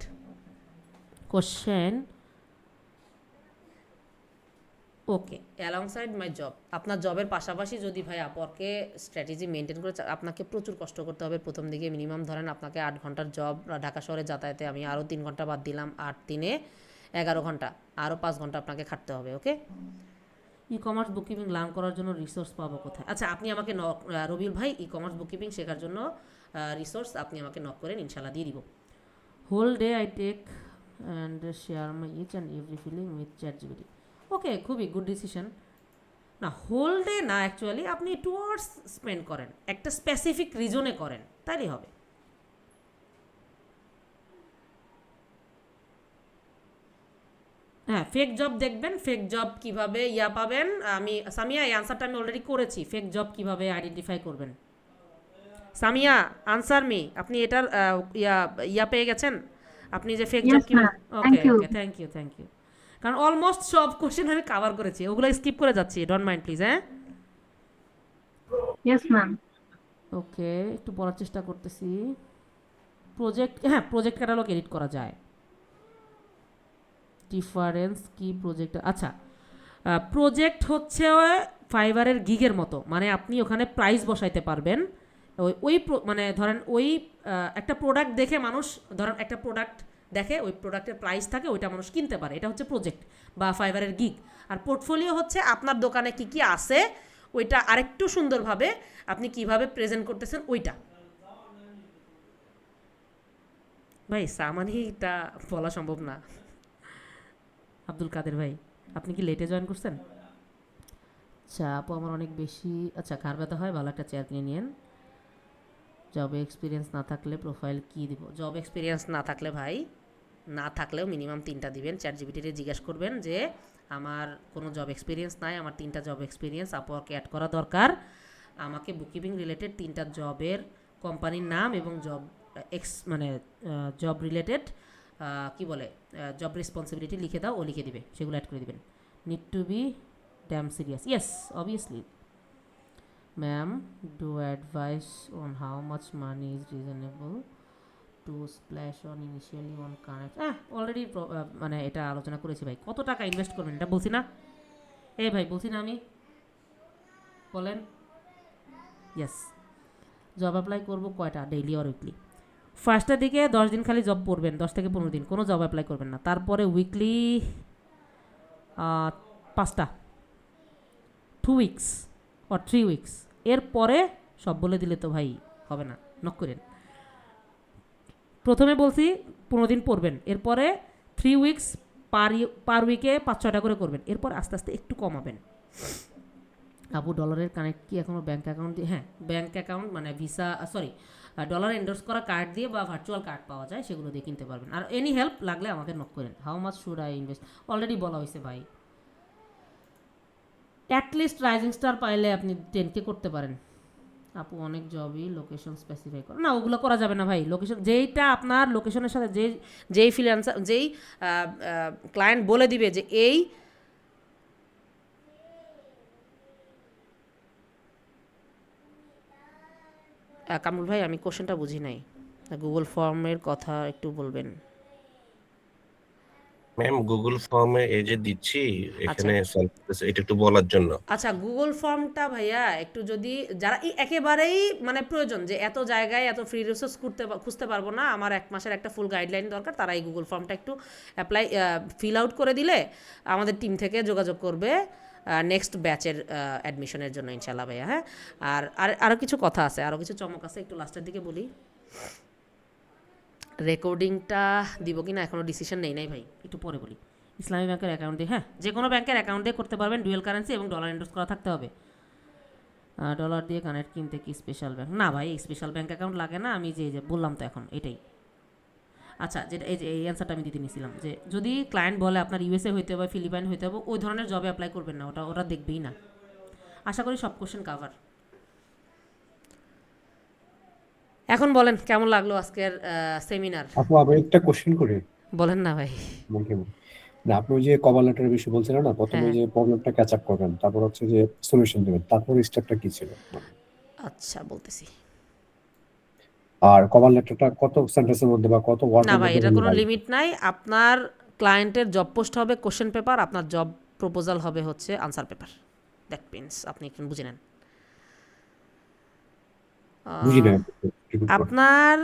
Question. Okay alongside my job, আপনার জবের পাশাপাশি যদি ভাই আপওয়ার্কে স্ট্র্যাটেজি মেনটেন করে, আপনাকে প্রচুর কষ্ট করতে হবে প্রথম দিকে। মিনিমাম ধরেন আপনাকে 8 ঘন্টার জব ঢাকা শহরে যাতায়াতে, আমি আরও 3 ঘন্টা বাদ দিলাম, 8-3 11 ঘন্টা, আরও 5 ঘন্টা আপনাকে খাটতে হবে। ওকে, ই কমার্স বুককিপিং লার্ন করার জন্য রিসোর্স পাবো কোথায়? আচ্ছা আপনি আমাকে রবিউল ভাই ই কমার্স বুককিপিং শেখার জন্য রিসোর্স আপনি আমাকে নক করেন, ইনশাল্লাহ দিয়ে দিব। Whole day I take and share my each and every feeling with ChatGPT. Okay খুবই গুড ডিসিশন। না হোল ডে না, অ্যাকচুয়ালি আপনি 2 আওয়ার্স স্পেন্ড করেন, একটা স্পেসিফিক রিজনে করেন, তাইলেই হবে। হ্যাঁ, ফেক জব দেখবেন, ফেক জব কিভাবে পাবেন। সামিয়া এই আনসারটা আমি অলরেডি করেছি, ফেক জব কিভাবে আইডেন্টিফাই করবেন। সামিয়া আনসার মি, আপনি এটার পেয়ে গেছেন, আপনি যে ফেক জব Yes, কিভাবে। ma'am. Okay Thank you. Okay, thank you thank you. কারণ অলমোস্ট সব কোশ্চেন আমি কাভার করেছি, ওগুলো স্কিপ করে যাচ্ছি, ডোন্ট মাইন্ড প্লিজ। হ্যাঁ Yes, ma'am. ওকে, একটু পড়ার চেষ্টা করতেছি। প্রজেক্ট, হ্যাঁ প্রজেক্ট ক্যাটালগ এডিট করা যায়। ডিফারেন্স কি প্রজেক্ট? আচ্ছা, প্রজেক্ট হচ্ছে ফাইবারের গিগের মতো, মানে আপনি ওখানে প্রাইস বসাইতে পারবেন। মানে ধরেন একটা প্রোডাক্ট দেখে মানুষ, ধরেন একটা প্রোডাক্ট দেখে, ওই প্রোডাক্টের প্রাইস থাকে, ওইটা মানুষ কিনতে পারে, এটা হচ্ছে প্রজেক্ট বা ফাইবারের গিগ। আর পোর্টফোলিও হচ্ছে আপনার দোকানে কি কি আছে ওইটা আরেকটু সুন্দরভাবে আপনি কিভাবে প্রেজেন্ট করতেছেন ওইটা। ভাই সামানিটা বলা সম্ভব না। আব্দুল কাদের ভাই, আপনি কি লেটে জয়েন করছেন? আচ্ছা আপু আমার অনেক বেশি, আচ্ছা ঘাড় ব্যথা হয়, ভালো একটা চেয়ার কিনে নিয়েন। জবে এক্সপিরিয়েন্স না থাকলে প্রোফাইল কি দিব? জব এক্সপিরিয়েন্স না থাকলে ভাই, না থাকলেও মিনিমাম 3টা দিবেন। চ্যাটজিপিটিতে জিজ্ঞেস করবেন যে আমার কোনো জব এক্সপিরিয়েন্স নাই, আমার 3টা জব এক্সপিরিয়েন্স আপওয়ার্কে অ্যাড করা দরকার, আমাকে বুককিপিং রিলেটেড 3টা জবের কোম্পানির নাম এবং জব মানে জব রিলেটেড কি বলে জব রেসপন্সিবিলিটি লিখে দাও, ও লিখে দিবে, সেগুলো অ্যাড করে দিবেন। Need to be damn serious, yes obviously. Ma'am do advise on how much money is reasonable to splash on initially on connect. Already মানে এটা আলোচনা করেছি ভাই, কত টাকা ইনভেস্ট করবেন এটা বলছি না? ভাই বলছি না আমি, বলেন। ইয়েস, জব অ্যাপ্লাই করবো কয়টা, ডেইলি অর উইকলি? ফার্স্টের দিকে 10 দিন খালি জব পড়বেন, 10 থেকে 15 দিন কোনো জব অ্যাপ্লাই করবেন না। তারপরে উইকলি 5টা, 2 উইকস অর 3 উইকস। এরপরে সব বলে দিলে তো ভাই হবে না, নক করেন। প্রথমে বলছি 15 দিন পড়বেন, এরপরে 3 উইকস পার উইকে 5-6টা করে করবেন, এরপর আস্তে আস্তে একটু কমাবেন। আপু ডলারের কানেক্ট কি এখনও ব্যাঙ্ক অ্যাকাউন্ট দিয়ে? হ্যাঁ ব্যাঙ্ক অ্যাকাউন্ট মানে ভিসা, সরি ডলার এন্ডোর্স করা কার্ড দিয়ে বা ভার্চুয়াল কার্ড পাওয়া যায়, সেগুলো দিয়ে কিনতে পারবেন। আর এনি হেল্প লাগলে আমাকে নক করেন। How much should I invest? Already বলা হয়েছে ভাই, অ্যাটলিস্ট রাইজিং স্টার পাইলে আপনি 10K করতে পারেন। আপু অনেক জবই লোকেশন স্পেসিফাই করে না, ওগুলো করা যাবে না ভাই। লোকেশন যেইটা আপনার লোকেশনের সাথে যেই ফ্রিল্যান্সার, যেই ক্লায়েন্ট বলে দিবে যে এই কামরুল ভাই আমি কোশ্চেনটা বুঝি নাই, গুগল ফর্মের কথা একটু বলবেন। ম্যাম গুগল ফর্মে এই যে দিচ্ছি এখানে solve করতেছে, এটা একটু বলার জন্য। আচ্ছা গুগল ফর্মটা ভাইয়া একটু যদি, যারা একেবারেই মানে প্রয়োজন যে এত জায়গায় এত ফ্রি রিসোর্স খুঁজতে পারবো না, আমার 1 মাসের একটা ফুল গাইডলাইন দরকার, তারা এই গুগল ফর্মটা একটু ফিল আউট করে দিলে আমাদের টিম থেকে যোগাযোগ করবে নেক্সট ব্যাচের অ্যাডমিশনের জন্য ইনশাল্লাহ ভাইয়া। হ্যাঁ, আর আরও কিছু কথা আছে, আরও কিছু চমক আছে, একটু লাস্টের দিকে বলি। রেকর্ডিংটা দিব কি না এখনও ডিসিশন নেই নাই ভাই, একটু পরে বলি। ইসলামী ব্যাংকের অ্যাকাউন্ট দিয়ে, হ্যাঁ যে কোনো ব্যাংকের অ্যাকাউন্ট দিয়ে করতে পারবেন, ডুয়েল কারেন্সি এবং ডলার এন্ডোর্স করা থাকতে হবে। ডলার দিয়ে কানেক্ট কিনতে কি স্পেশাল ব্যাংক? না ভাই স্পেশাল ব্যাংক অ্যাকাউন্ট লাগে না, আমি যে বললাম তো এখন এটাই। আচ্ছা যেটা এই অ্যান্সারটা আমি দিতে নিয়েছিলাম যে যদি ক্লায়েন্ট বলে আপনার ইউএসএ হইতে হবে, ফিলিপাইন হইতে হবে, ওই ধরনের জবে অ্যাপ্লাই করবেন না, ওরা দেখবেই না। আশা করি সব কোশ্চেন কাভার। এখন বলেন কেমন লাগলো আজকের সেমিনার? আপু আমি একটা কোশ্চেন করি। বলেন না ভাই। বলতে বল। না আপনি ওই যে কভার লেটারের বিষয়ে বলছিলেন না, প্রথমে হ্যাঁ যে প্রবলেমটা ক্যাচ আপ করবেন, তারপর হচ্ছে যে সলিউশন দেবেন, তারপর স্টেপটা কি ছিল? আচ্ছা বলতেছি। আর কভার লেটারটা কত সেন্টেন্সের মধ্যে বা কত না ওয়ার্ডের ভাই মধ্যে এটা কোনো লাগবে? লিমিট নাই, আপনার ক্লায়েন্টের জব পোস্ট হবে কোশ্চেন পেপার, আপনার জব প্রপোজাল হবে হচ্ছে আনসার পেপার। দ্যাট মিনস আপনি একটু বুঝে নেন। বুঝি না। আপনার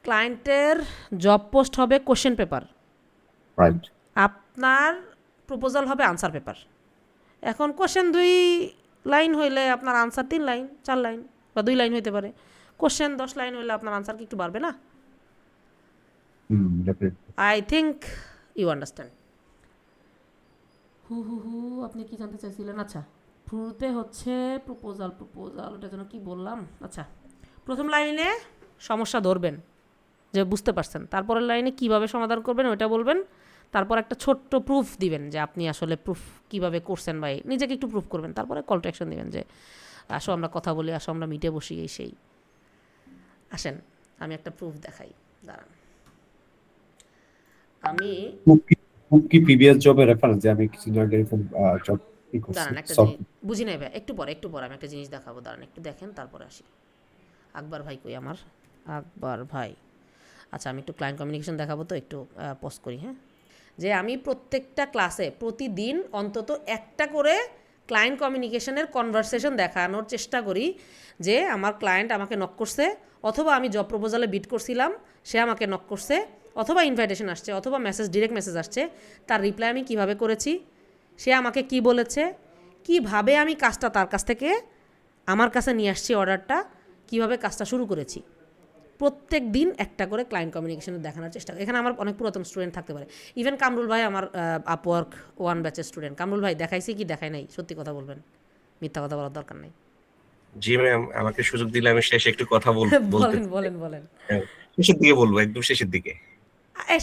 ক্লায়েন্টের জব পোস্ট হবে কোশ্চেন পেপার, রাইট। আপনার প্রপোজাল হবে আনসার পেপার। এখন কোশ্চেন 2 লাইন হইলে আপনার আনসার 3 লাইন 4 লাইন বা 2 লাইন হইতে পারে। কোশ্চেন 10 লাইন হইলে আপনার আনসার কি একটু বাড়বে না? Definitely. I think you understand. আপনি কি জানতে চাইছিলেন? আচ্ছা শুরুতে হচ্ছে প্রপোজাল ওটার জন্য কি বললাম, আচ্ছা প্রথম লাইনে সমস্যা ধরবেন যে বুঝতে পারছেন, তারপরের লাইনে কিভাবে সমাধান করবেন ওটা বলবেন, তারপর একটা ছোট্ট প্রুফ দিবেন যে আপনি আসলে প্রুফ কিভাবে করছেন ভাই, নিজেকে একটু প্রুফ করবেন, তারপরে কল টু অ্যাকশন দিবেন যে আসো আমরা কথা বলি, আসো আমরা মিটে বসি, এই সেই। আসেন আমি একটা প্রুফ দেখাই, দাঁড়ান। আমি কি প্রিভিয়াস জবের রেফারেন্স যে আমি কিছুদিন আগে এরকম জব কি করছি দাঁড়ান একটা সলভ। জিনিস বুঝি নাই ভাই, একটু পরে আমি একটা জিনিস দেখাবো, দাঁড়ান একটু দেখেন তারপরে আসি। আকবর ভাই কই আমার, আকবর ভাই, আচ্ছা আমি একটু ক্লায়েন্ট কমিউনিকেশন দেখাবো, তো একটু পজ করি। হ্যাঁ, যে আমি প্রত্যেকটা ক্লাসে প্রতিদিন অন্তত একটা করে ক্লায়েন্ট কমিউনিকেশনের কনভারসেশন দেখানোর চেষ্টা করি, যে আমার ক্লায়েন্ট আমাকে নক করছে, অথবা আমি জব প্রপোজালে বিট করছিলাম সে আমাকে নক করছে, অথবা ইনভাইটেশন আসছে, অথবা ডিরেক্ট মেসেজ আসছে, তার রিপ্লাই আমি কিভাবে করেছি, সে আমাকে কি বলেছে, কিভাবে আমি কাজটা তার কাছ থেকে আমার কাছে নিয়ে আসছি, অর্ডারটা কিভাবে কাজটা শুরু করেছি। প্রত্যেক দিন একটা করে ক্লায়েন্ট কমিউনিকেশনে দেখানোর চেষ্টা করি। এখানে আমার অনেক পুরাতন স্টুডেন্ট থাকতে পারে, ইভেন কামরুল ভাই আমার আপওয়ার্ক 1 ব্যাচের স্টুডেন্ট। কামরুল ভাই দেখাইছি কি দেখাই নাই, সত্যি কথা বলবেন, মিথ্যা কথা বলার দরকার নেই। জি ম্যাম, আমাকে সুযোগ দিলে আমি শেষে একটু কথা বলতে বলেন। হ্যাঁ, শেষের দিকে বলবো, একদম শেষের দিকে।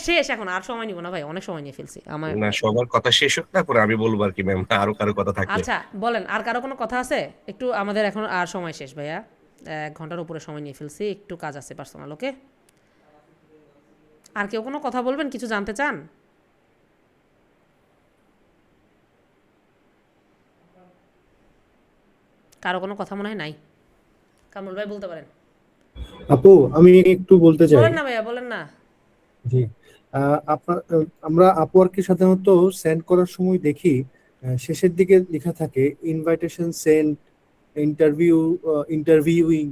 শেষ, এখন আর সময় নিব না ভাই, অনেক সময় নিয়ে ফেলছি আমার। না, সবার কথা শেষ হোক, তারপরে আমি বলবো আর কি ম্যাম, আরো কারো কথা থাকলে। আচ্ছা বলেন, আর কারো কোনো কথা আছে? একটু আমাদের এখন আর সময় শেষ ভাইয়া, 1 ঘন্টার উপরে সময় নিয়ে ফেলছি, একটু কাজ আছে পার্সোনাল। ওকে, আর কেউ কোনো কথা বলবেন, কিছু জানতে চান? কারো কোনো কথা মনে হয় নাই? কামরুল ভাই বলতে পারেন। আপু আমি একটু বলতে চাই। বলেন না ভাইয়া, বলেন না। জি, আপনার আমরা আপওয়ার্কে সাধারণত সেন্ড করার সময় দেখি শেষের দিকে লেখা থাকে ইনভাইটেশন সেন্ড, ইন্টারভিউ, ইন্টারভিউইং।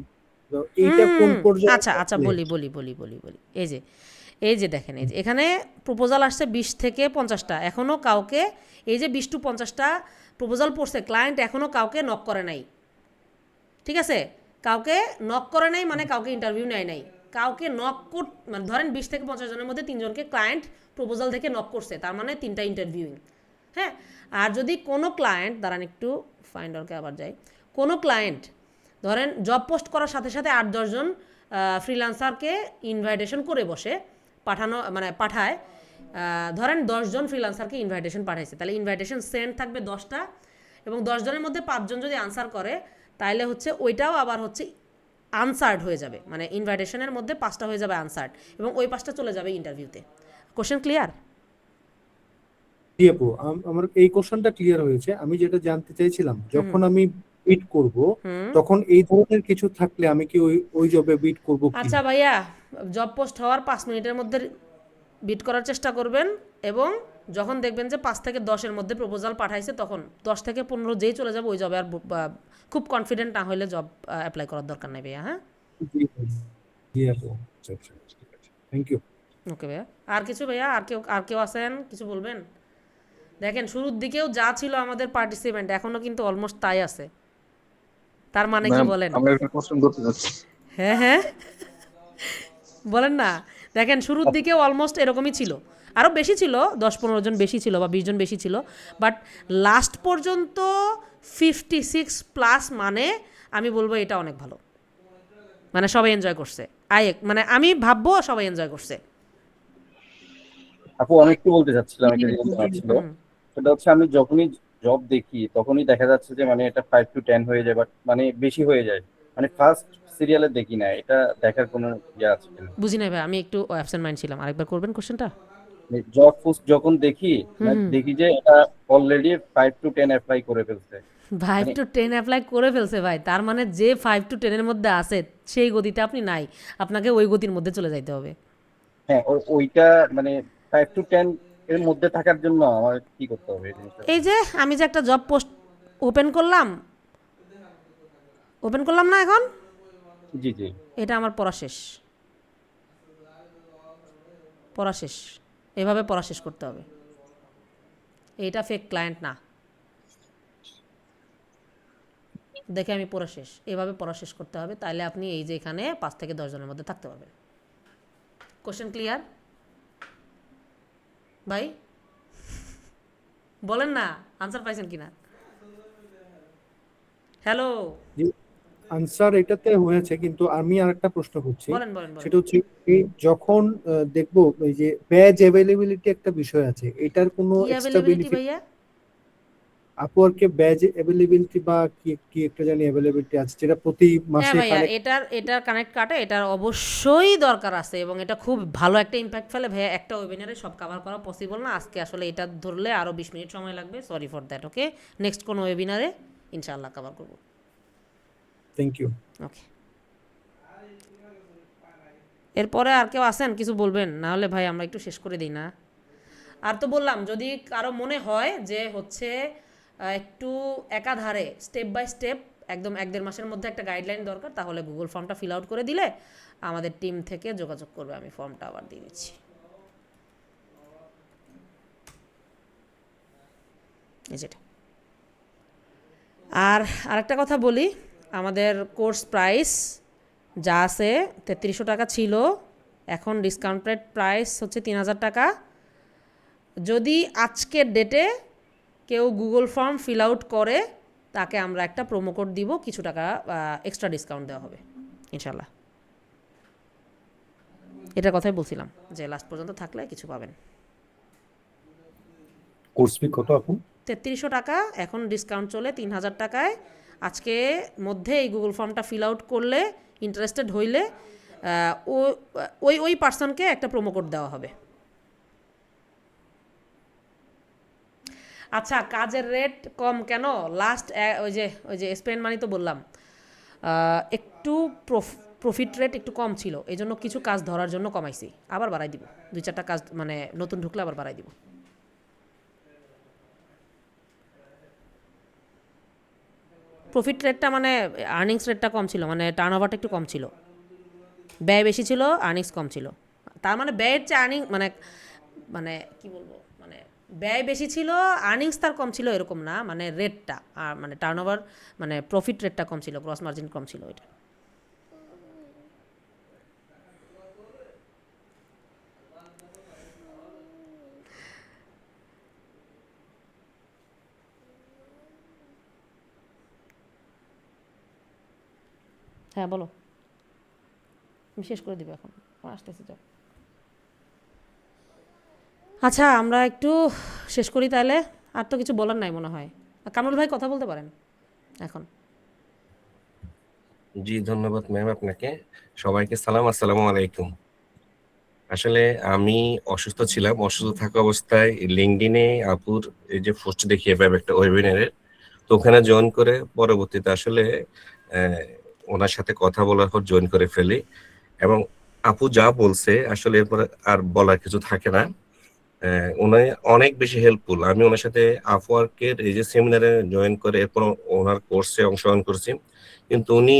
এইটা কোন পর্যায়ে? আচ্ছা বলি। এই যে দেখেন, এই যে এখানে প্রপোজাল আসছে 20 থেকে 50টা, এখনও কাউকে, এই যে 20 to 50টা প্রপোজাল পড়ছে, ক্লায়েন্ট এখনও কাউকে নক করে নাই, ঠিক আছে? কাউকে নক করে নাই মানে কাউকে ইন্টারভিউ নেয় নাই, কাউকে নক মানে ধরেন 20 থেকে 50 জনের মধ্যে 3 জনকে ক্লায়েন্ট প্রপোজাল থেকে নক করছে, তার মানে 3টা ইন্টারভিউইং। হ্যাঁ, আর যদি কোনো ক্লায়েন্ট, দাঁড়ান একটু ফাইন্ডারকে আবার যাই, কোনো ক্লায়েন্ট ধরেন জব পোস্ট করার সাথে সাথে 8-10 জন ফ্রিল্যান্সারকে ইনভাইটেশন করে বসে পাঠায়, ধরেন 10 জন ফ্রিল্যান্সারকে ইনভাইটেশন পাঠাইছে, তাহলে ইনভাইটেশন সেন্ড থাকবে 10টা, এবং 10 জনের মধ্যে 5 জন যদি আনসার করে, তাহলে হচ্ছে ওইটাও আবার হচ্ছে আনসার্ড হয়ে যাবে, মানে ইনভাইটেশনের মধ্যে 5টা হয়ে যাবে আনসার্ড, এবং ওই 5টা চলে যাবে ইন্টারভিউতে। Question clear? জি আপু, আমার এই কোশ্চেনটা ক্লিয়ার হয়েছে। আমি যেটা জানতে চাইছিলাম, যখন আমি বিড করব তখন এই ধরনের কিছু থাকলে আমি কি ওই জবে বিড করব কি? আচ্ছা ভাইয়া, জব পোস্ট হওয়ার 5 মিনিটের মধ্যে বিট করার চেষ্টা করবেন, এবং যখন দেখবেন যে 5 থেকে 10-এর মধ্যে প্রপোজাল পাঠাইছে, তখন 10 থেকে 15 যেই চলে যাবে ওই জবে, আর খুব কনফিডেন্ট না হলে জব অ্যাপ্লাই করার দরকার নেই ভাইয়া। হ্যাঁ, জি জি আপু, আচ্ছা আচ্ছা, ঠিক আছে, থ্যাংক ইউ। ওকে ভাইয়া। আর কিছু ভাইয়া, আর কেউ আছেন কিছু বলবেন? দেখেন শুরুর দিকেও যা ছিল আমাদের পার্টিসিপেন্ট, এখনও কিন্তু অলমোস্ট তাই আছে, তার মানে কি বলেন? আমি একটা কোশ্চেন করতে চাচ্ছি। হ্যাঁ বলেন না। দেখেন শুরুর দিকে অলমোস্ট এরকমই ছিল, আরও বেশি ছিল, 10-15 জন বেশি ছিল বা 20 জন বেশি ছিল, বাট লাস্ট পর্যন্ত 56+, মানে আমি বলবো এটা অনেক ভালো, মানে সবাই এনজয় করছে। মানে আমি ভাববো সবাই এনজয় করছে। আপু আমি একটু বলতে চাচ্ছিলাম, একটা জিনিস জানার ছিল। সেটা হচ্ছে আমি যখনই জব দেখি তখনই দেখা যাচ্ছে যে মানে এটা 5 to 10 হয়ে যায়, বাট মানে বেশি হয়ে যায়, মানে ফার্স্ট সিরিয়ালে দেখি না। এটা দেখার কোনো ইয়ে আছে কিনা? বুঝি নাই ভাই, আমি একটু অ্যাবসেন্ট মাইন্ড ছিলাম, আরেকবার করবেন কোশ্চেনটা? জব পোস্ট যখন দেখি, মানে দেখি যে এটা অলরেডি 5 to 10 অ্যাপ্লাই করে ফেলছে। 5 মানে to 10 অ্যাপ্লাই করে ফেলছে ভাই, তার মানে যে 5 to 10-এর মধ্যে আছে সেই গতিতে আপনি নাই, আপনাকে ওই গতির মধ্যে চলে যাইতে হবে। হ্যাঁ, ওইটা মানে 5 to 10 এর মধ্যে থাকার জন্য আমার কি করতে হবে এই জিনিসটা? এই যে আমি যে একটা জব পোস্ট ওপেন করলাম না এখন, জি জি। এটা আমার পড়া শেষ, এভাবে পড়া শেষ করতে হবে, এইটা ফেক ক্লায়েন্ট না, দেখে আমি পড়া শেষ, এভাবে পড়া শেষ করতে হবে, তাহলে আপনি এই যে এখানে 5 থেকে 10 জনের মধ্যে থাকতে পারবেন। কোশ্চেন ক্লিয়ার ভাই? বলেন না আনসার পাইছেন কিনা। হ্যালো, আনসার এটাতে হয়েছে, কিন্তু আমি আরেকটা প্রশ্ন করছি। বলেন বলেন বলেন। সেটা হচ্ছে এই যখন দেখবো এই যে ব্যাজ অ্যাভেলেবিলিটি একটা বিষয় আছে, এটার কোনো কি এক্সট্রা অ্যাভেলেবিলিটি বেনিফিট ভাইয়া? আপওয়ার্কে ব্যাজ অ্যাভেলেবিলিটি বা কি কি একটা জানি অ্যাভেলেবিলিটি আছে, যেটা প্রতি হ্যাঁ মাসে ভাইয়া, কানেক্ট। এটার কানেক্ট কাটে, এটার অবশ্যই দরকার আছে এবং এটা খুব ভালো একটা ইম্প্যাক্ট ফেলে ভাইয়া। একটা ওয়েবিনারে সব কভার করা পসিবল না আজকে, আসলে এটা ধরলে আরও 20 মিনিট সময় লাগবে, sorry for that. Okay, next কোনো ওয়েবিনারে ইনশাআল্লাহ কভার করবো। Thank you. ওকে, এরপরে আর কেউ আসেন কিছু বলবেন? না হলে ভাই আমরা একটু শেষ করে দিই না? আর তো বললাম, যদি কারো মনে হয় যে হচ্ছে একটু একাধারে স্টেপ বাই স্টেপ একদম 1-1.5 মাসের মধ্যে একটা গাইডলাইন দরকার, তাহলে গুগল ফর্মটা ফিল আউট করে দিলে আমাদের টিম থেকে যোগাযোগ করবে, আমি ফর্মটা আবার দিয়ে দিচ্ছি। এই যেটা। আর আরেকটা কথা বলি, আমাদের কোর্স প্রাইস যা আছে 3300 টাকা ছিল, এখন ডিসকাউন্টেড প্রাইস হচ্ছে 3000 টাকা। যদি আজকের ডেটে কেউ গুগল ফর্ম ফিল আউট করে তাকে আমরা একটা প্রোমো কোড দিব, কিছু টাকা এক্সট্রা ডিসকাউন্ট দেওয়া হবে ইনশাল্লাহ। এটার কথাই বলছিলাম যে লাস্ট পর্যন্ত থাকলে কিছু পাবেন। কোর্স ফি কত আপু? 3300 টাকা, এখন ডিসকাউন্ট চলে 3000 টাকায়। আজকে মধ্যে এই গুগল ফর্মটা ফিল আউট করলে, ইন্টারেস্টেড হইলে ওই পার্সনকে একটা প্রোমো কোড দেওয়া হবে। আচ্ছা, কাজের রেট কম কেন? লাস্ট ওই যে স্পেন্ড মানি তো বললাম, একটু প্রফিট রেট একটু কম ছিল, এই জন্য কিছু কাজ ধরার জন্য কমাইছি, আবার বাড়াই দিব। 2-4টা কাজ মানে নতুন ঢুকলে আবার বাড়াই দিব। প্রফিট রেটটা মানে আর্নিংস রেটটা কম ছিল, মানে টার্ন ওভারটা একটু কম ছিল, ব্যয় বেশি ছিল, আর্নিংস কম ছিল। তার মানে ব্যয়ের চেয়ে আর্নিং মানে মানে কি বলবো, মানে ব্যয় বেশি ছিল, আর্নিংস তার কম ছিল এরকম না, মানে রেটটা মানে টার্ন ওভার মানে প্রফিট রেটটা কম ছিল, গ্রস মার্জিন কম ছিল এটা। হ্যাঁ বলো, আমি শেষ করে দিব এখন, আসতেছি যাও। আচ্ছা, আমরা একটু শেষ করি তাহলে, আর তো কিছু বলার নাই মনে হয়। কামরুল ভাই কথা বলতে পারেন এখন। জি ধন্যবাদ ম্যাম আপনাকে। সবাইকে সালাম, আসসালামু আলাইকুম। আসলে আমি অসুস্থ ছিলাম, অসুস্থ থাকা অবস্থায় লিঙ্কডইনে আপুর এই যে পোস্ট দেখিয়ে পাবে একটা ওয়েবিনারের, তো ওখানে জয়েন করে পরবর্তীতে আসলে ওনার সাথে কথা বলার পর জয়েন করে ফেলি, এবং আপু যা বলছে আসলে এরপর আর বলার কিছু থাকে না। উনি অনেক বেশি হেল্পফুল। আমি ওনার সাথে আপওয়ার্কের এই যে সেমিনারে জয়েন করে এরপর ওনার কোর্সে অংশগ্রহণ করছি, কিন্তু উনি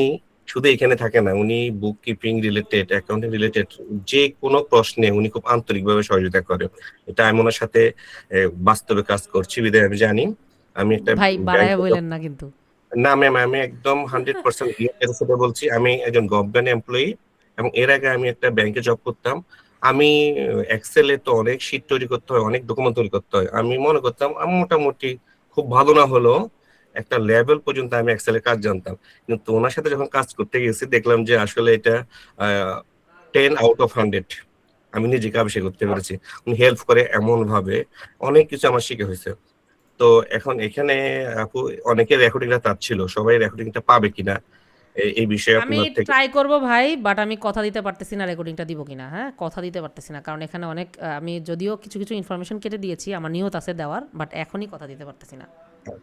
শুধু এখানে থাকে না, উনি বুক কিপিং রিলেটেড, অ্যাকাউন্টিং রিলেটেড যে কোনো প্রশ্নে উনি খুব আন্তরিকভাবে সহযোগিতা করে। এটা আমি ওনার সাথে বাস্তবে কাজ করছি বিধায় আমি জানি। আমি একটা ভাই বাড়ায় ব্যাংকে, বললেন না কিন্তু। না ম্যাম আমি একদম 100% রিয়েল সাথে বলছি। আমি একজন গভর্নমেন্ট এমপ্লয়ি এবং এর আগে আমি একটা ব্যাংকে জব করতাম। আমি এক্সেলে তো অনেক শীট তৈরি করতে হয়, অনেক ডকুমেন্ট তৈরি করতে হয়। আমি মনে করতাম আমি মোটামুটি খুব ভালো না হলেও একটা লেভেল পর্যন্ত আমি এক্সেলে কাজ জানতাম, কিন্তু ওনার সাথে যখন কাজ করতে গেছি দেখলাম যে আসলে এটা 10 আউট অফ 100 আমি নিজেকে আবিষ্কার করতে পেরেছি। উনি হেল্প করে এমন ভাবে অনেক কিছু আমার শিখে হয়েছে। তো এখন এখানে আপু অনেকের রেকর্ডিংটা চাচ্ছিল, সবাই রেকর্ডিংটা পাবে কিনা এই বিষয়ে আমি আপনার থেকে। ট্রাই করব ভাই, বাট আমি কথা দিতে পারতেছি না রেকর্ডিংটা দিব কিনা। হ্যাঁ, কথা দিতে পারতেছি না, কারণ এখানে অনেক আমি যদিও কিছু কিছু ইনফরমেশন কেটে দিয়েছি, আমার নিয়ত আছে দেওয়ার, বাট এখনই কথা দিতে পারতেছি না।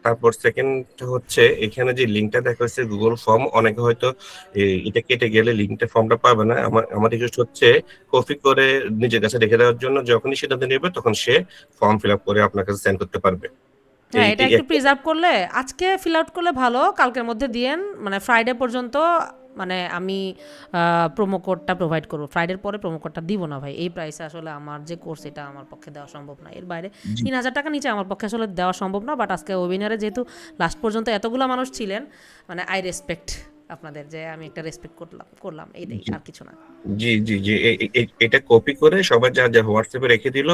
তারপর সেকেন্ড হচ্ছে এখানে যে লিঙ্কটা দেখা হচ্ছে গুগল ফর্ম, অনেকে হয়তো এটা কেটে গেলে লিঙ্কটা ফর্মটা পাবে না। আমার রিকোয়েস্ট হচ্ছে কপি করে নিজের কাছে রেখে দেওয়ার জন্য, যখনই সিদ্ধান্ত নেবে তখন সে ফর্ম ফিল আপ করে আপনার কাছে সেন্ড করতে পারবে। হ্যাঁ, এটা একটু প্রিজার্ভ করলে, আজকে ফিল আউট করলে ভালো, কালকের মধ্যে দিয়েন, মানে ফ্রাইডে পর্যন্ত। মানে আমি প্রোমো কোডটা প্রোভাইড করবো, ফ্রাইডের পরে প্রোমো কোডটা দিব না ভাই। এই প্রাইসে আসলে আমার যে কোর্স, এটা আমার পক্ষে দেওয়া সম্ভব না। এর বাইরে 3000 টাকা নিচে আমার পক্ষে আসলে দেওয়া সম্ভব না। বাট আজকে ওয়েবিনারে যেহেতু লাস্ট পর্যন্ত এতগুলো মানুষ ছিলেন, মানে আই রেসপেক্ট আপনাদের, যে আমি একটা রেসপেক্ট করলাম এইটাই, আর কিছু না। জি জি জি, এটা কপি করে সবাই যা যা হোয়াটসঅ্যাপে রেখে দিল,